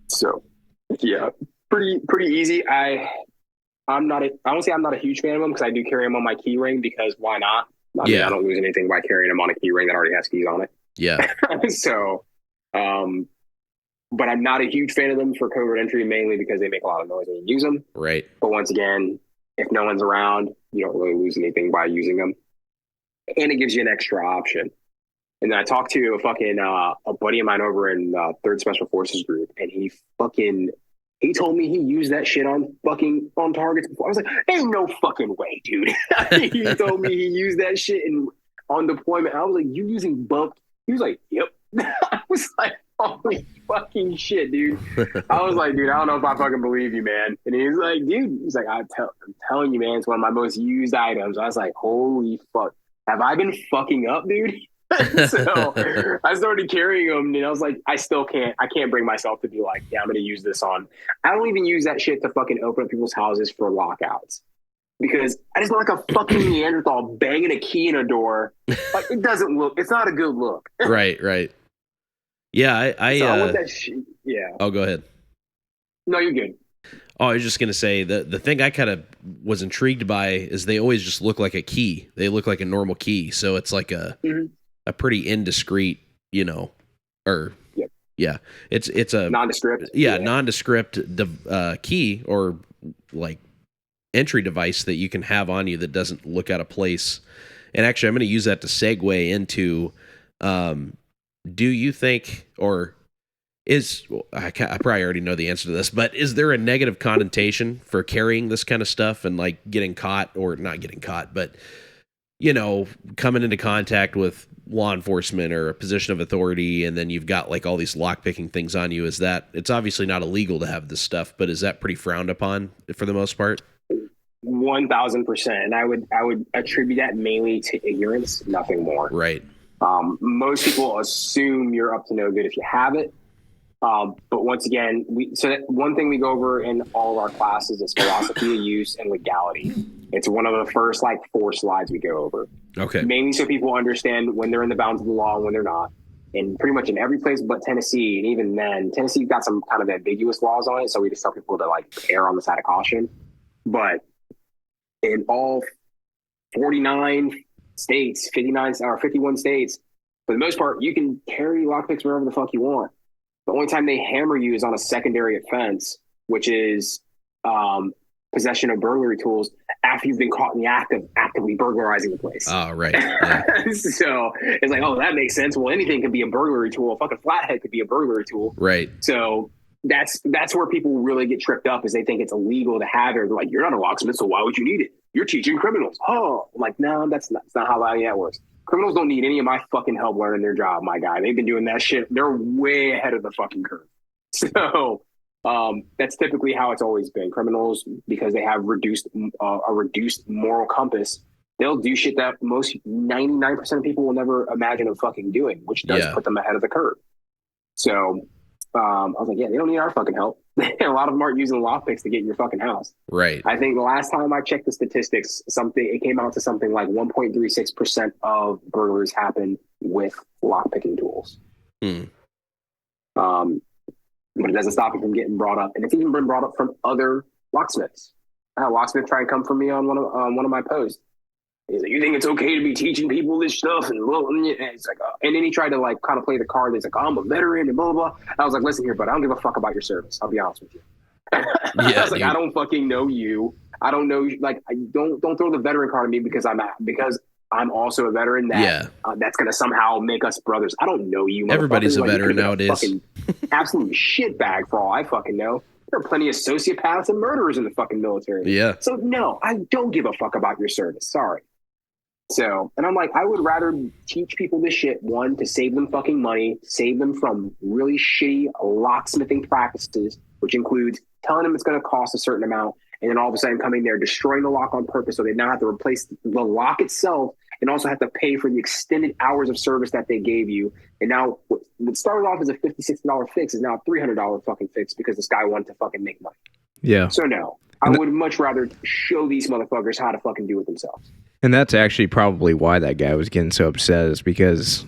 C: So yeah, pretty easy. I won't say I'm not a huge fan of them because I do carry them on my key ring because why not? I mean, I don't lose anything by carrying them on a key ring that already has keys on it.
B: Yeah.
C: So, but I'm not a huge fan of them for covert entry, mainly because they make a lot of noise when you use them.
B: Right.
C: But once again, if no one's around, you don't really lose anything by using them. And it gives you an extra option. And then I talked to a buddy of mine over in 3rd Special Forces group, and he told me he used that shit on targets before. I was like, ain't no fucking way, dude. He told me he used that shit on deployment. I was like, you using bump? He was like, yep. I was like, holy fucking shit, dude. I was like, dude, I don't know if I fucking believe you, man. And he was like, dude, he's like, I'm telling you, man, it's one of my most used items. I was like, holy fuck. Have I been fucking up, dude? So I started carrying them, and I was like, I can't bring myself to be like, yeah, I'm going to use this on. I don't even use that shit to fucking open up people's houses for lockouts because I just look like a fucking Neanderthal banging a key in a door. Like, it's not a good look.
B: Right. Yeah. I
C: want that shit. Yeah.
B: Oh, go ahead.
C: No, you're good.
B: Oh, I was just going to say the thing I kind of was intrigued by is they always just look like a key. They look like a normal key. So it's like a pretty indiscreet, yeah, it's a
C: nondescript.
B: Nondescript key or like entry device that you can have on you that doesn't look out of place. And actually, I'm going to use that to segue into, do you think, or I probably already know the answer to this, but is there a negative connotation for carrying this kind of stuff and like getting caught or not getting caught, but you know, coming into contact with law enforcement or a position of authority, and then you've got like all these lockpicking things on you, is that it's obviously not illegal to have this stuff, but is that pretty frowned upon for the most part?
C: 1000%. And I would attribute that mainly to ignorance, nothing more.
B: Right.
C: Most people assume you're up to no good if you have it. But once again, one thing we go over in all of our classes is philosophy of use and legality. It's one of the first like 4 slides we go over.
B: Okay.
C: Mainly so people understand when they're in the bounds of the law and when they're not. And pretty much in every place but Tennessee, and even then, Tennessee's got some kind of ambiguous laws on it, so we just tell people to like err on the side of caution. But in all 49 states, 59 or 51 states, for the most part, you can carry lockpicks wherever the fuck you want. The only time they hammer you is on a secondary offense, which is possession of burglary tools after you've been caught in the act of actively burglarizing the place.
B: Oh, right. Yeah.
C: So it's like, oh, that makes sense. Well, anything could be a burglary tool. A fucking flathead could be a burglary tool.
B: Right.
C: So that's where people really get tripped up, is they think it's illegal to have it. They're like, you're not a locksmith, so why would you need it? You're teaching criminals. Oh, I'm like, no, that's not how that works. Criminals don't need any of my fucking help learning their job, my guy. They've been doing that shit. They're way ahead of the fucking curve. So that's typically how it's always been. Criminals, because they have a reduced moral compass, they'll do shit that most 99% of people will never imagine of fucking doing, which does put them ahead of the curve. So I was like, yeah, they don't need our fucking help. A lot of them aren't using lockpicks to get in your fucking house.
B: Right.
C: I think the last time I checked the statistics, it came out to something like 1.36% of burglaries happen with lockpicking tools. But it doesn't stop it from getting brought up, and it's even been brought up from other locksmiths. I had a locksmith try and come for me on one of my posts. He's like, "You think it's okay to be teaching people this stuff?" And it's like, and then he tried to like kind of play the card. He's like, oh, "I'm a veteran," and blah blah blah. I was like, "Listen here, bud. I don't give a fuck about your service. I'll be honest with you." I was like, "I don't fucking know you. I don't know. Like, I don't throw the veteran card at me because I'm also a veteran. That's gonna somehow make us brothers. I don't know you.
B: Everybody's a veteran nowadays.
C: Absolute shitbag for all I fucking know. There are plenty of sociopaths and murderers in the fucking military.
B: Yeah.
C: So no, I don't give a fuck about your service. Sorry." So, and I'm like, I would rather teach people this shit, one, to save them fucking money, save them from really shitty locksmithing practices, which includes telling them it's going to cost a certain amount, and then all of a sudden coming there, destroying the lock on purpose, so they now have to replace the lock itself and also have to pay for the extended hours of service that they gave you. And now what started off as a $50, $60 fix is now a $300 fucking fix because this guy wanted to fucking make money. Yeah. So no, I would much rather show these motherfuckers how to fucking do it themselves.
A: And that's actually probably why that guy was getting so upset, is because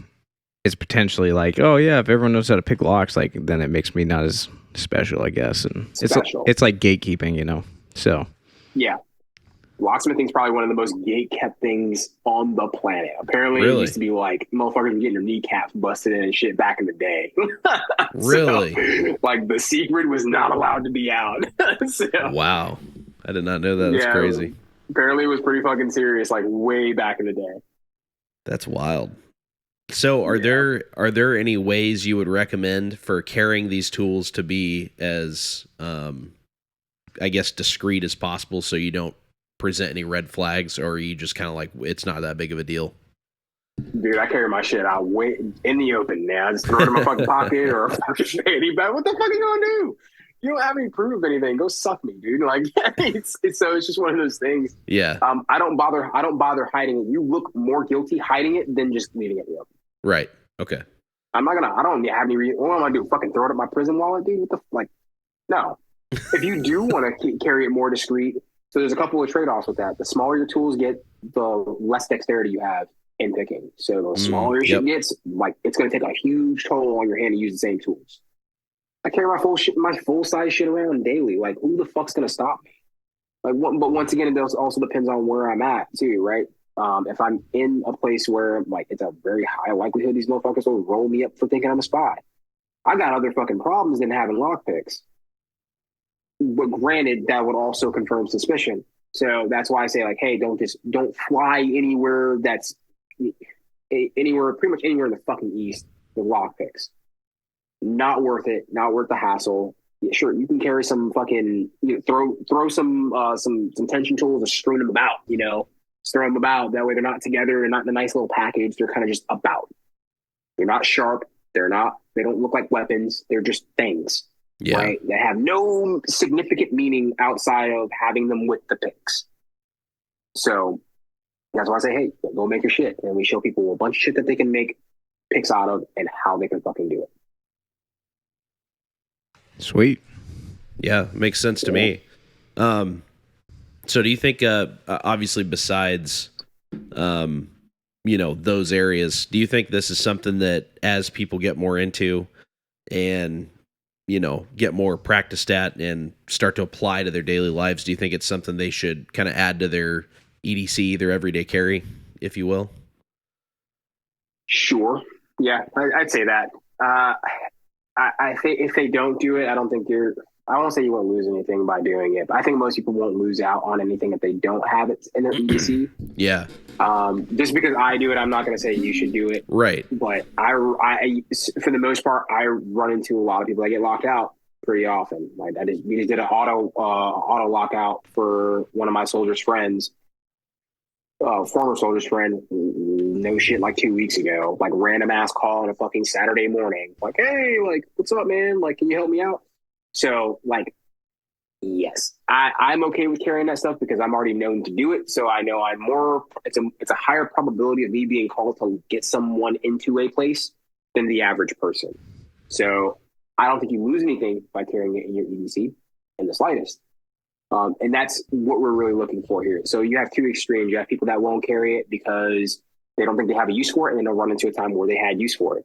A: it's potentially like, oh yeah, if everyone knows how to pick locks, like then it makes me not as special, I guess. And it's like gatekeeping, you know. So
C: yeah, locksmithing is probably one of the most gate-kept things on the planet. Apparently, it used to be like motherfuckers getting their kneecaps busted in and shit back in the day.
B: Really?
C: So, like the secret was not allowed to be out. So,
B: wow, I did not know that. That's crazy.
C: Apparently, it was pretty fucking serious, like way back in the day.
B: That's wild. So, are there any ways you would recommend for carrying these tools to be as, I guess, discreet as possible, so you don't present any red flags, or are you just kind of like, it's not that big of a deal?
C: Dude, I carry my shit out way in the open now. I just throw it in my fucking pocket or a fucking fanny bag. What the fuck are you gonna do? You don't have any proof of anything. Go suck me, dude. Like, it's just one of those things.
B: Yeah.
C: I don't bother hiding it. You look more guilty hiding it than just leaving it in the open.
B: Right. Okay.
C: I don't have any reason. What am I gonna do? Fucking throw it at my prison wallet, dude? No. If you do want to carry it more discreet, so there's a couple of trade-offs with that. The smaller your tools get, the less dexterity you have in picking. So the smaller your shit gets, like, it's going to take a huge toll on your hand to use the same tools. I carry my full size shit around daily. Like, who the fuck's going to stop me? Like, but once again, it also depends on where I'm at too, right? If I'm in a place where like it's a very high likelihood these motherfuckers will roll me up for thinking I'm a spy, I got other fucking problems than having lockpicks. But granted, that would also confirm suspicion. So that's why I say, like, hey, don't fly anywhere that's pretty much anywhere in the fucking East with lockpicks. Not worth it. Not worth the hassle. Yeah, sure, you can carry some fucking, throw some tension tools and string them about, Just throw them about. That way they're not together. They're not in a nice little package. They're kind of just about. They're not sharp. They don't look like weapons. They're just things.
B: Yeah.
C: Right? They have no significant meaning outside of having them with the picks. So that's why I say, hey, go make your shit. And we show people a bunch of shit that they can make picks out of and how they can fucking do it.
A: Sweet.
B: Yeah, makes sense to me. So do you think, obviously besides, those areas, do you think this is something that as people get more into and, get more practiced at and start to apply to their daily lives, do you think it's something they should kind of add to their EDC, their everyday carry, if you will?
C: Sure. Yeah, I'd say that. I think if they don't do it, I don't want to say you won't lose anything by doing it, but I think most people won't lose out on anything if they don't have it in their EDC.
B: Yeah.
C: Just because I do it, I'm not going to say you should do it.
B: Right.
C: But I, for the most part, I run into a lot of people that get locked out pretty often. Like we just did an auto lockout for one of my soldiers' friends. Former soldier's friend, no shit, like 2 weeks ago, like random ass call on a fucking Saturday morning, like, hey, like, what's up, man? Like, can you help me out? So, like, yes, I'm okay with carrying that stuff because I'm already known to do it. So I know it's a higher probability of me being called to get someone into a place than the average person. So I don't think you lose anything by carrying it in your EDC in the slightest. And that's what we're really looking for here. So you have two extremes. You have people that won't carry it because they don't think they have a use for it, and then they'll run into a time where they had use for it.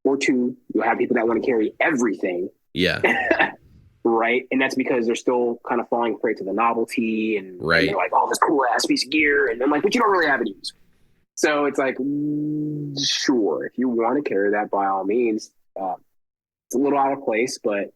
C: Or two, you'll have people that want to carry everything.
B: Yeah.
C: Right? And that's because they're still kind of falling prey to the novelty and,
B: right.
C: And they're like, oh, this cool ass piece of gear. And then like, but you don't really have any use. So it's like, sure, if you want to carry that, by all means, it's a little out of place, but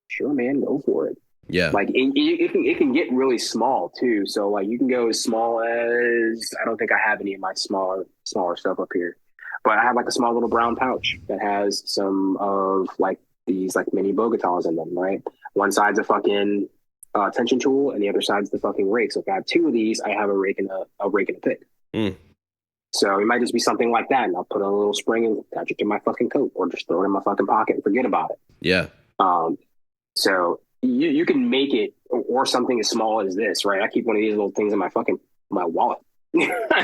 C: sure, man, go for it.
B: Yeah.
C: Like it can get really small too. So like you can go as small as, I don't think I have any of my smaller stuff up here, but I have like a small little brown pouch that has some of like these like mini Bogotas in them, right? One side's a fucking tension tool and the other side's the fucking rake. So if I have two of these, I have a rake and a pick.
B: Mm.
C: So it might just be something like that. And I'll put a little spring and attach it to my fucking coat or just throw it in my fucking pocket and forget about it.
B: Yeah.
C: So you can make it or something as small as this, right? I keep one of these little things in my wallet.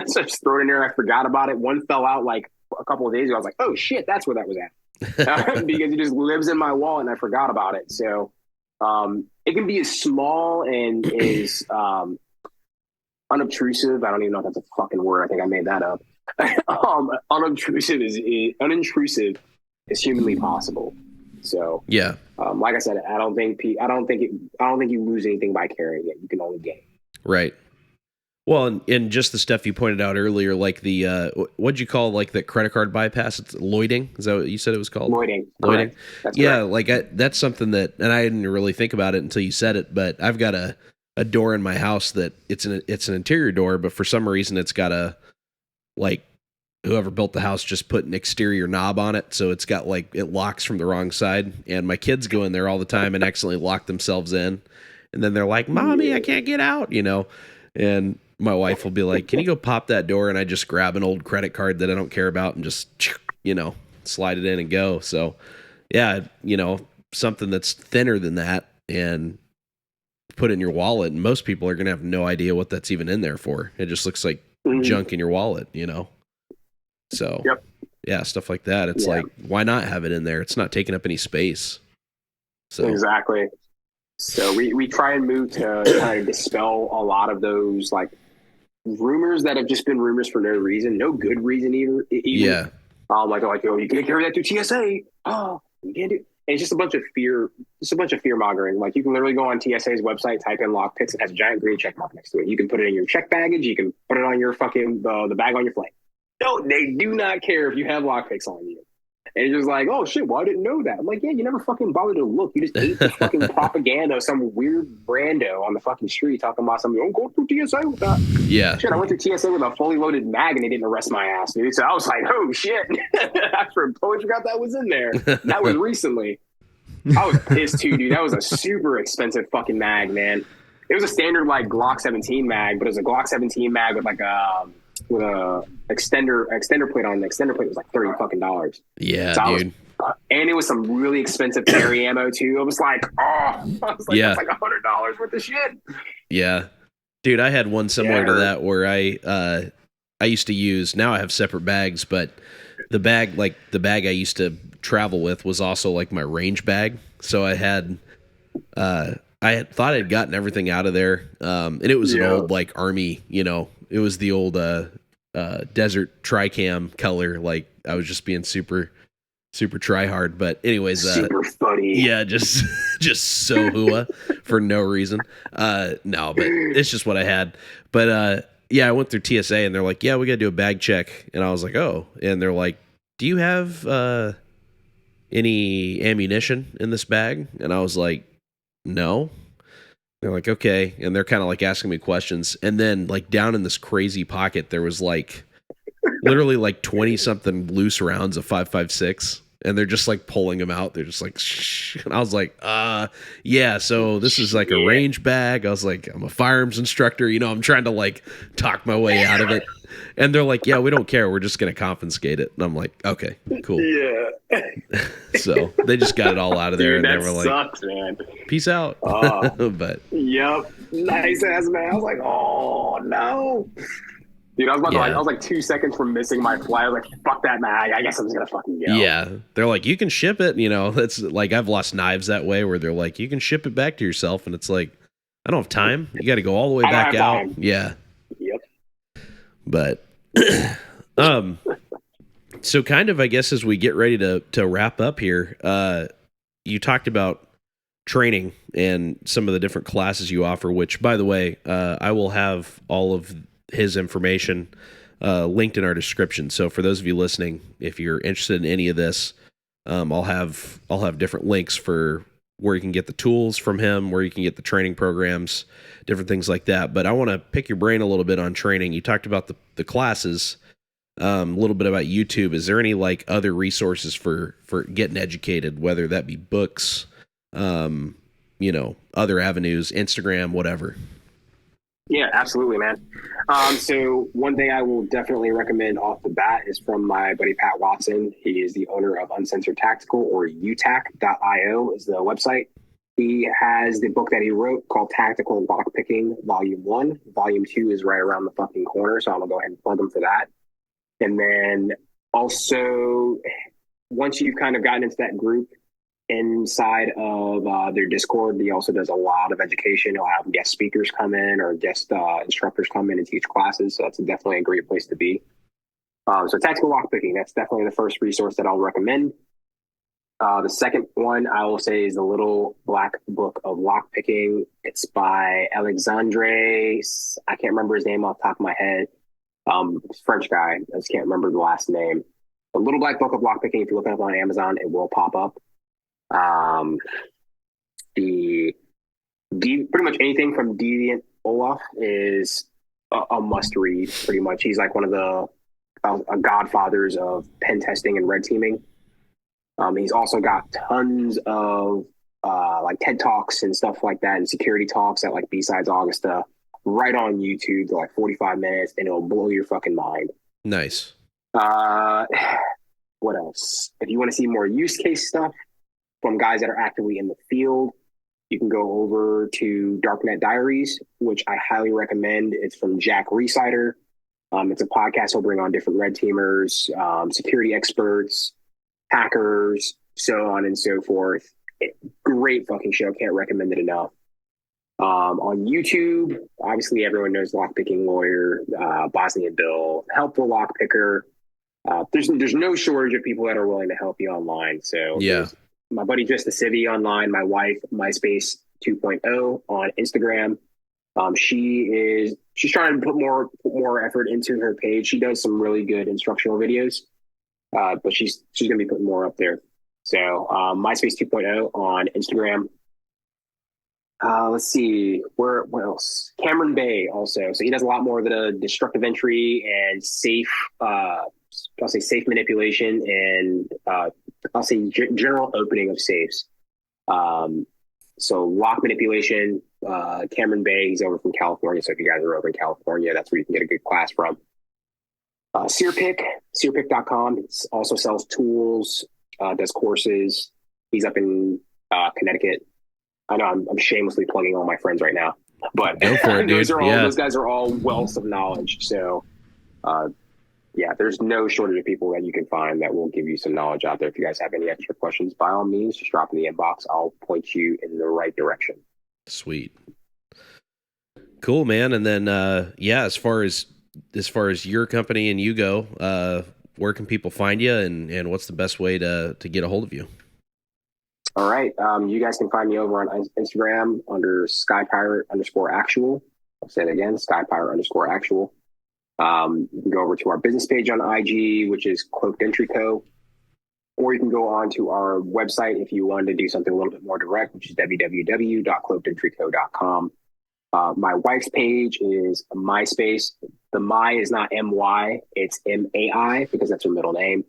C: So just throw it in there. I forgot about it. One fell out like a couple of days ago. I was like, oh shit, that's where that was at. Because it just lives in my wallet and I forgot about it. So it can be as small and as unobtrusive. I don't even know if that's a fucking word. I think I made that up. Unobtrusive is humanly possible. So
B: yeah.
C: Like I said, I don't think you lose anything by carrying it. You can only gain.
B: Right. Well, and just the stuff you pointed out earlier, like the what'd you call like the credit card bypass? It's loiding. Is that what you said it was called?
C: Loiding.
B: That's yeah, correct. Like that's something that, and I didn't really think about it until you said it. But I've got a door in my house that it's an interior door, but for some reason it's got a like. Whoever built the house just put an exterior knob on it, so it's got like it locks from the wrong side. And my kids go in there all the time and accidentally lock themselves in, and then they're like, "Mommy, I can't get out," And my wife will be like, "Can you go pop that door?" And I just grab an old credit card that I don't care about and just slide it in and go. So yeah, something that's thinner than that and put it in your wallet, and most people are gonna have no idea what that's even in there for. It just looks like junk in your wallet, So,
C: yep.
B: Yeah, stuff like that. It's like, why not have it in there? It's not taking up any space. So
C: exactly. So we try and move to try to dispel a lot of those like rumors that have just been rumors for no reason, no good reason either.
B: Yeah.
C: Like you can't carry that through TSA. Oh, you can't do. And it's just a bunch of fear. Just a bunch of fear mongering. Like you can literally go on TSA's website, type in lockpicks, it has a giant green check mark next to it. You can put it in your check baggage. You can put it on your fucking the bag on your flight. No, they do not care if you have lockpicks on you. And it's just like, oh shit, well, I didn't know that. I'm like, yeah, you never fucking bothered to look. You just ate the fucking propaganda of some weird brando on the fucking street talking about something. Don't go through TSA with that.
B: Yeah.
C: Shit, I went through TSA with a fully loaded mag and they didn't arrest my ass, dude. So I was like, oh shit. I totally forgot that was in there. That was recently. I was pissed too, dude. That was a super expensive fucking mag, man. it was a standard like Glock 17 mag, but it was a Glock 17 mag with like with a extender plate on. The extender plate was like $30 fucking.
B: Yeah,
C: so
B: dude.
C: And it was some really expensive carry ammo too. It was like, that's like $100 worth of shit.
B: Yeah, dude, I had one similar to that where I used to use. Now I have separate bags, but the bag I used to travel with was also like my range bag. So I had thought I'd gotten everything out of there, and it was an old like army. It was the old desert Tricam color. Like I was just being super try hard, but anyways,
C: super funny.
B: Yeah, just so hua for no reason. No, but it's just what I had. But yeah, I went through TSA and they're like, yeah, we got to do a bag check. And I was like, oh, and they're like, do you have any ammunition in this bag? And I was like, no. They're like, okay. And they're kind of like asking me questions. And then like down in this crazy pocket, there was like literally like 20 something loose rounds of 5.56, and they're just like pulling them out. They're just like, shh. And I was like, yeah, so this is like a range bag. I was like, I'm a firearms instructor. I'm trying to like talk my way out of it. And they're like, yeah, we don't care. We're just going to confiscate it. And I'm like, okay, cool.
C: Yeah.
B: So they just got it all out of there.
C: Dude,
B: and they were like,
C: sucks, man.
B: Peace out. But
C: yep. Nice ass man. I was like, oh no. Dude, I was like 2 seconds from missing my flight. I was like, fuck that, man. I guess I'm just gonna fucking go.
B: Yeah, they're like, you can ship it. That's like I've lost knives that way, where they're like, you can ship it back to yourself, and it's like, I don't have time. You got to go all the way back out.
C: Time.
B: Yeah.
C: Yep.
B: But, so kind of, I guess, as we get ready to wrap up here, you talked about training and some of the different classes you offer. Which, by the way, I will have all of his information linked in our description. So for those of you listening, if you're interested in any of this, I'll have different links for where you can get the tools from him, where you can get the training programs, different things like that. But I want to pick your brain a little bit on training. You talked about the classes, a little bit about YouTube. Is there any like other resources for getting educated, whether that be books, other avenues, Instagram, whatever?
C: Yeah, absolutely, man. So one thing I will definitely recommend off the bat is from my buddy Pat Watson. He is the owner of Uncensored Tactical, or utac.io is the website. He has the book that he wrote called Tactical Lockpicking, Volume 1. Volume 2 is right around the fucking corner, so I'm going to go ahead and plug him for that. And then also, once you've kind of gotten into that group, inside of their Discord, he also does a lot of education. He'll have guest speakers come in, or guest instructors come in and teach classes. So that's definitely a great place to be. So tactical lockpicking, that's definitely the first resource that I'll recommend. The second one I will say is the Little Black Book of Lockpicking. It's by Alexandre. I can't remember his name off the top of my head. French guy. I just can't remember the last name. The Little Black Book of Lockpicking, if you look it up on Amazon, it will pop up. Pretty much anything from Deviant Olaf is a must read. Pretty much, he's like one of the godfathers of pen testing and red teaming. He's also got tons of like TED Talks and stuff like that, and security talks at like B-Sides Augusta, right on YouTube. They're like 45 minutes, and it'll blow your fucking mind.
B: Nice.
C: What else? If you want to see more use case stuff from guys that are actively in the field, you can go over to Darknet Diaries, which I highly recommend. It's from Jack Resider. It's a podcast. He'll bring on different red teamers, security experts, hackers, so on and so forth. Great fucking show. Can't recommend it enough. On YouTube, obviously everyone knows Lockpicking Lawyer, Bosnian Bill, Helpful Lockpicker. There's no shortage of people that are willing to help you online. So
B: yeah.
C: My buddy Just the Civvy online, my wife, MySpace 2.0 on Instagram. She's trying to put more effort into her page. She does some really good instructional videos, but she's gonna be putting more up there. So MySpace 2.0 on Instagram. Let's see, what else? Cameron Bay also. So he does a lot more of the destructive entry and safe. I'll say safe manipulation and I'll say general opening of safes. So lock manipulation, Cameron Bay, he's over from California. So if you guys are over in California, that's where you can get a good class from. Searpick.com. It also sells tools, does courses. He's up in Connecticut. I know I'm shamelessly plugging all my friends right now, but
B: Go for it, dude.
C: those guys are all wealths of knowledge. So, there's no shortage of people that you can find that will give you some knowledge out there. If you guys have any extra questions, by all means, just drop in the inbox. I'll point you in the right direction.
B: Sweet. Cool, man. And then, as far as your company and you go, where can people find you, and what's the best way to get a hold of you?
C: All right. You guys can find me over on Instagram under SkyPirate_actual. I'll say it again, SkyPirate_actual. You can go over to our business page on IG, which is Cloaked Entry Co. Or you can go on to our website if you wanted to do something a little bit more direct, which is www.cloakedentryco.com. My wife's page is MySpace. The My is not MY, it's MAI because that's her middle name.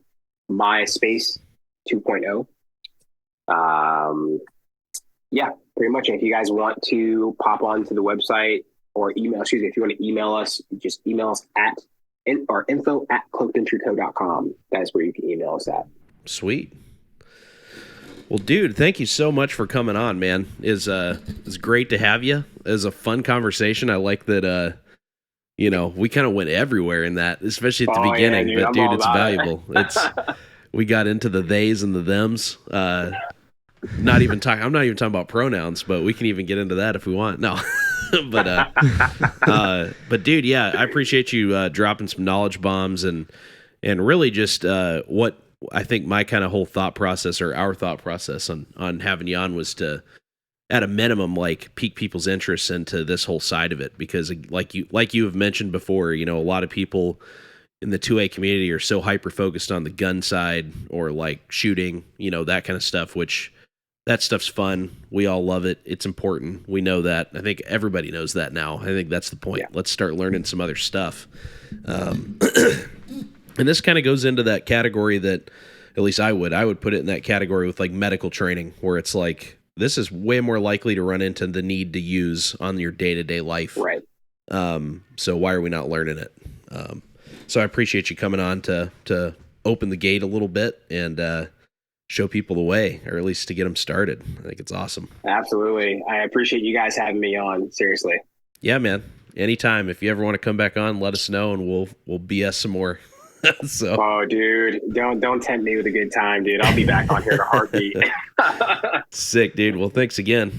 C: MySpace 2.0. Pretty much. If you guys want to pop onto the website or if you want to email us, just email us at info@cloakedentryco.com. That's where you can email us at.
B: Sweet. Well, dude, thank you so much for coming on, man. It's great to have you. It was a fun conversation. I like that, we kind of went everywhere in that, especially at the beginning.
C: Yeah,
B: but, dude, it's valuable. We got into the theys and the thems. I'm not even talking about pronouns, but we can even get into that if we want. No. but dude, yeah, I appreciate you dropping some knowledge bombs and really just what I think my kind of whole thought process, or our thought process on having you on, was to, at a minimum, like, pique people's interest into this whole side of it, because like you have mentioned before, a lot of people in the 2A community are so hyper focused on the gun side or like shooting, that kind of stuff, which that stuff's fun. We all love it. It's important. We know that. I think everybody knows that now. I think that's the point. Yeah. Let's start learning some other stuff. And this kind of goes into that category that, at least I would put it in that category with like medical training, where it's like, this is way more likely to run into the need to use on your day-to-day life.
C: Right.
B: So why are we not learning it? So I appreciate you coming on to open the gate a little bit and show people the way, or at least to get them started. I think it's awesome.
C: Absolutely. I appreciate you guys having me on. Seriously.
B: Yeah, man. Anytime. If you ever want to come back on, let us know and we'll BS some more. So.
C: Oh, dude, don't tempt me with a good time, dude. I'll be back on here in a heartbeat.
B: Sick, dude. Well, thanks again.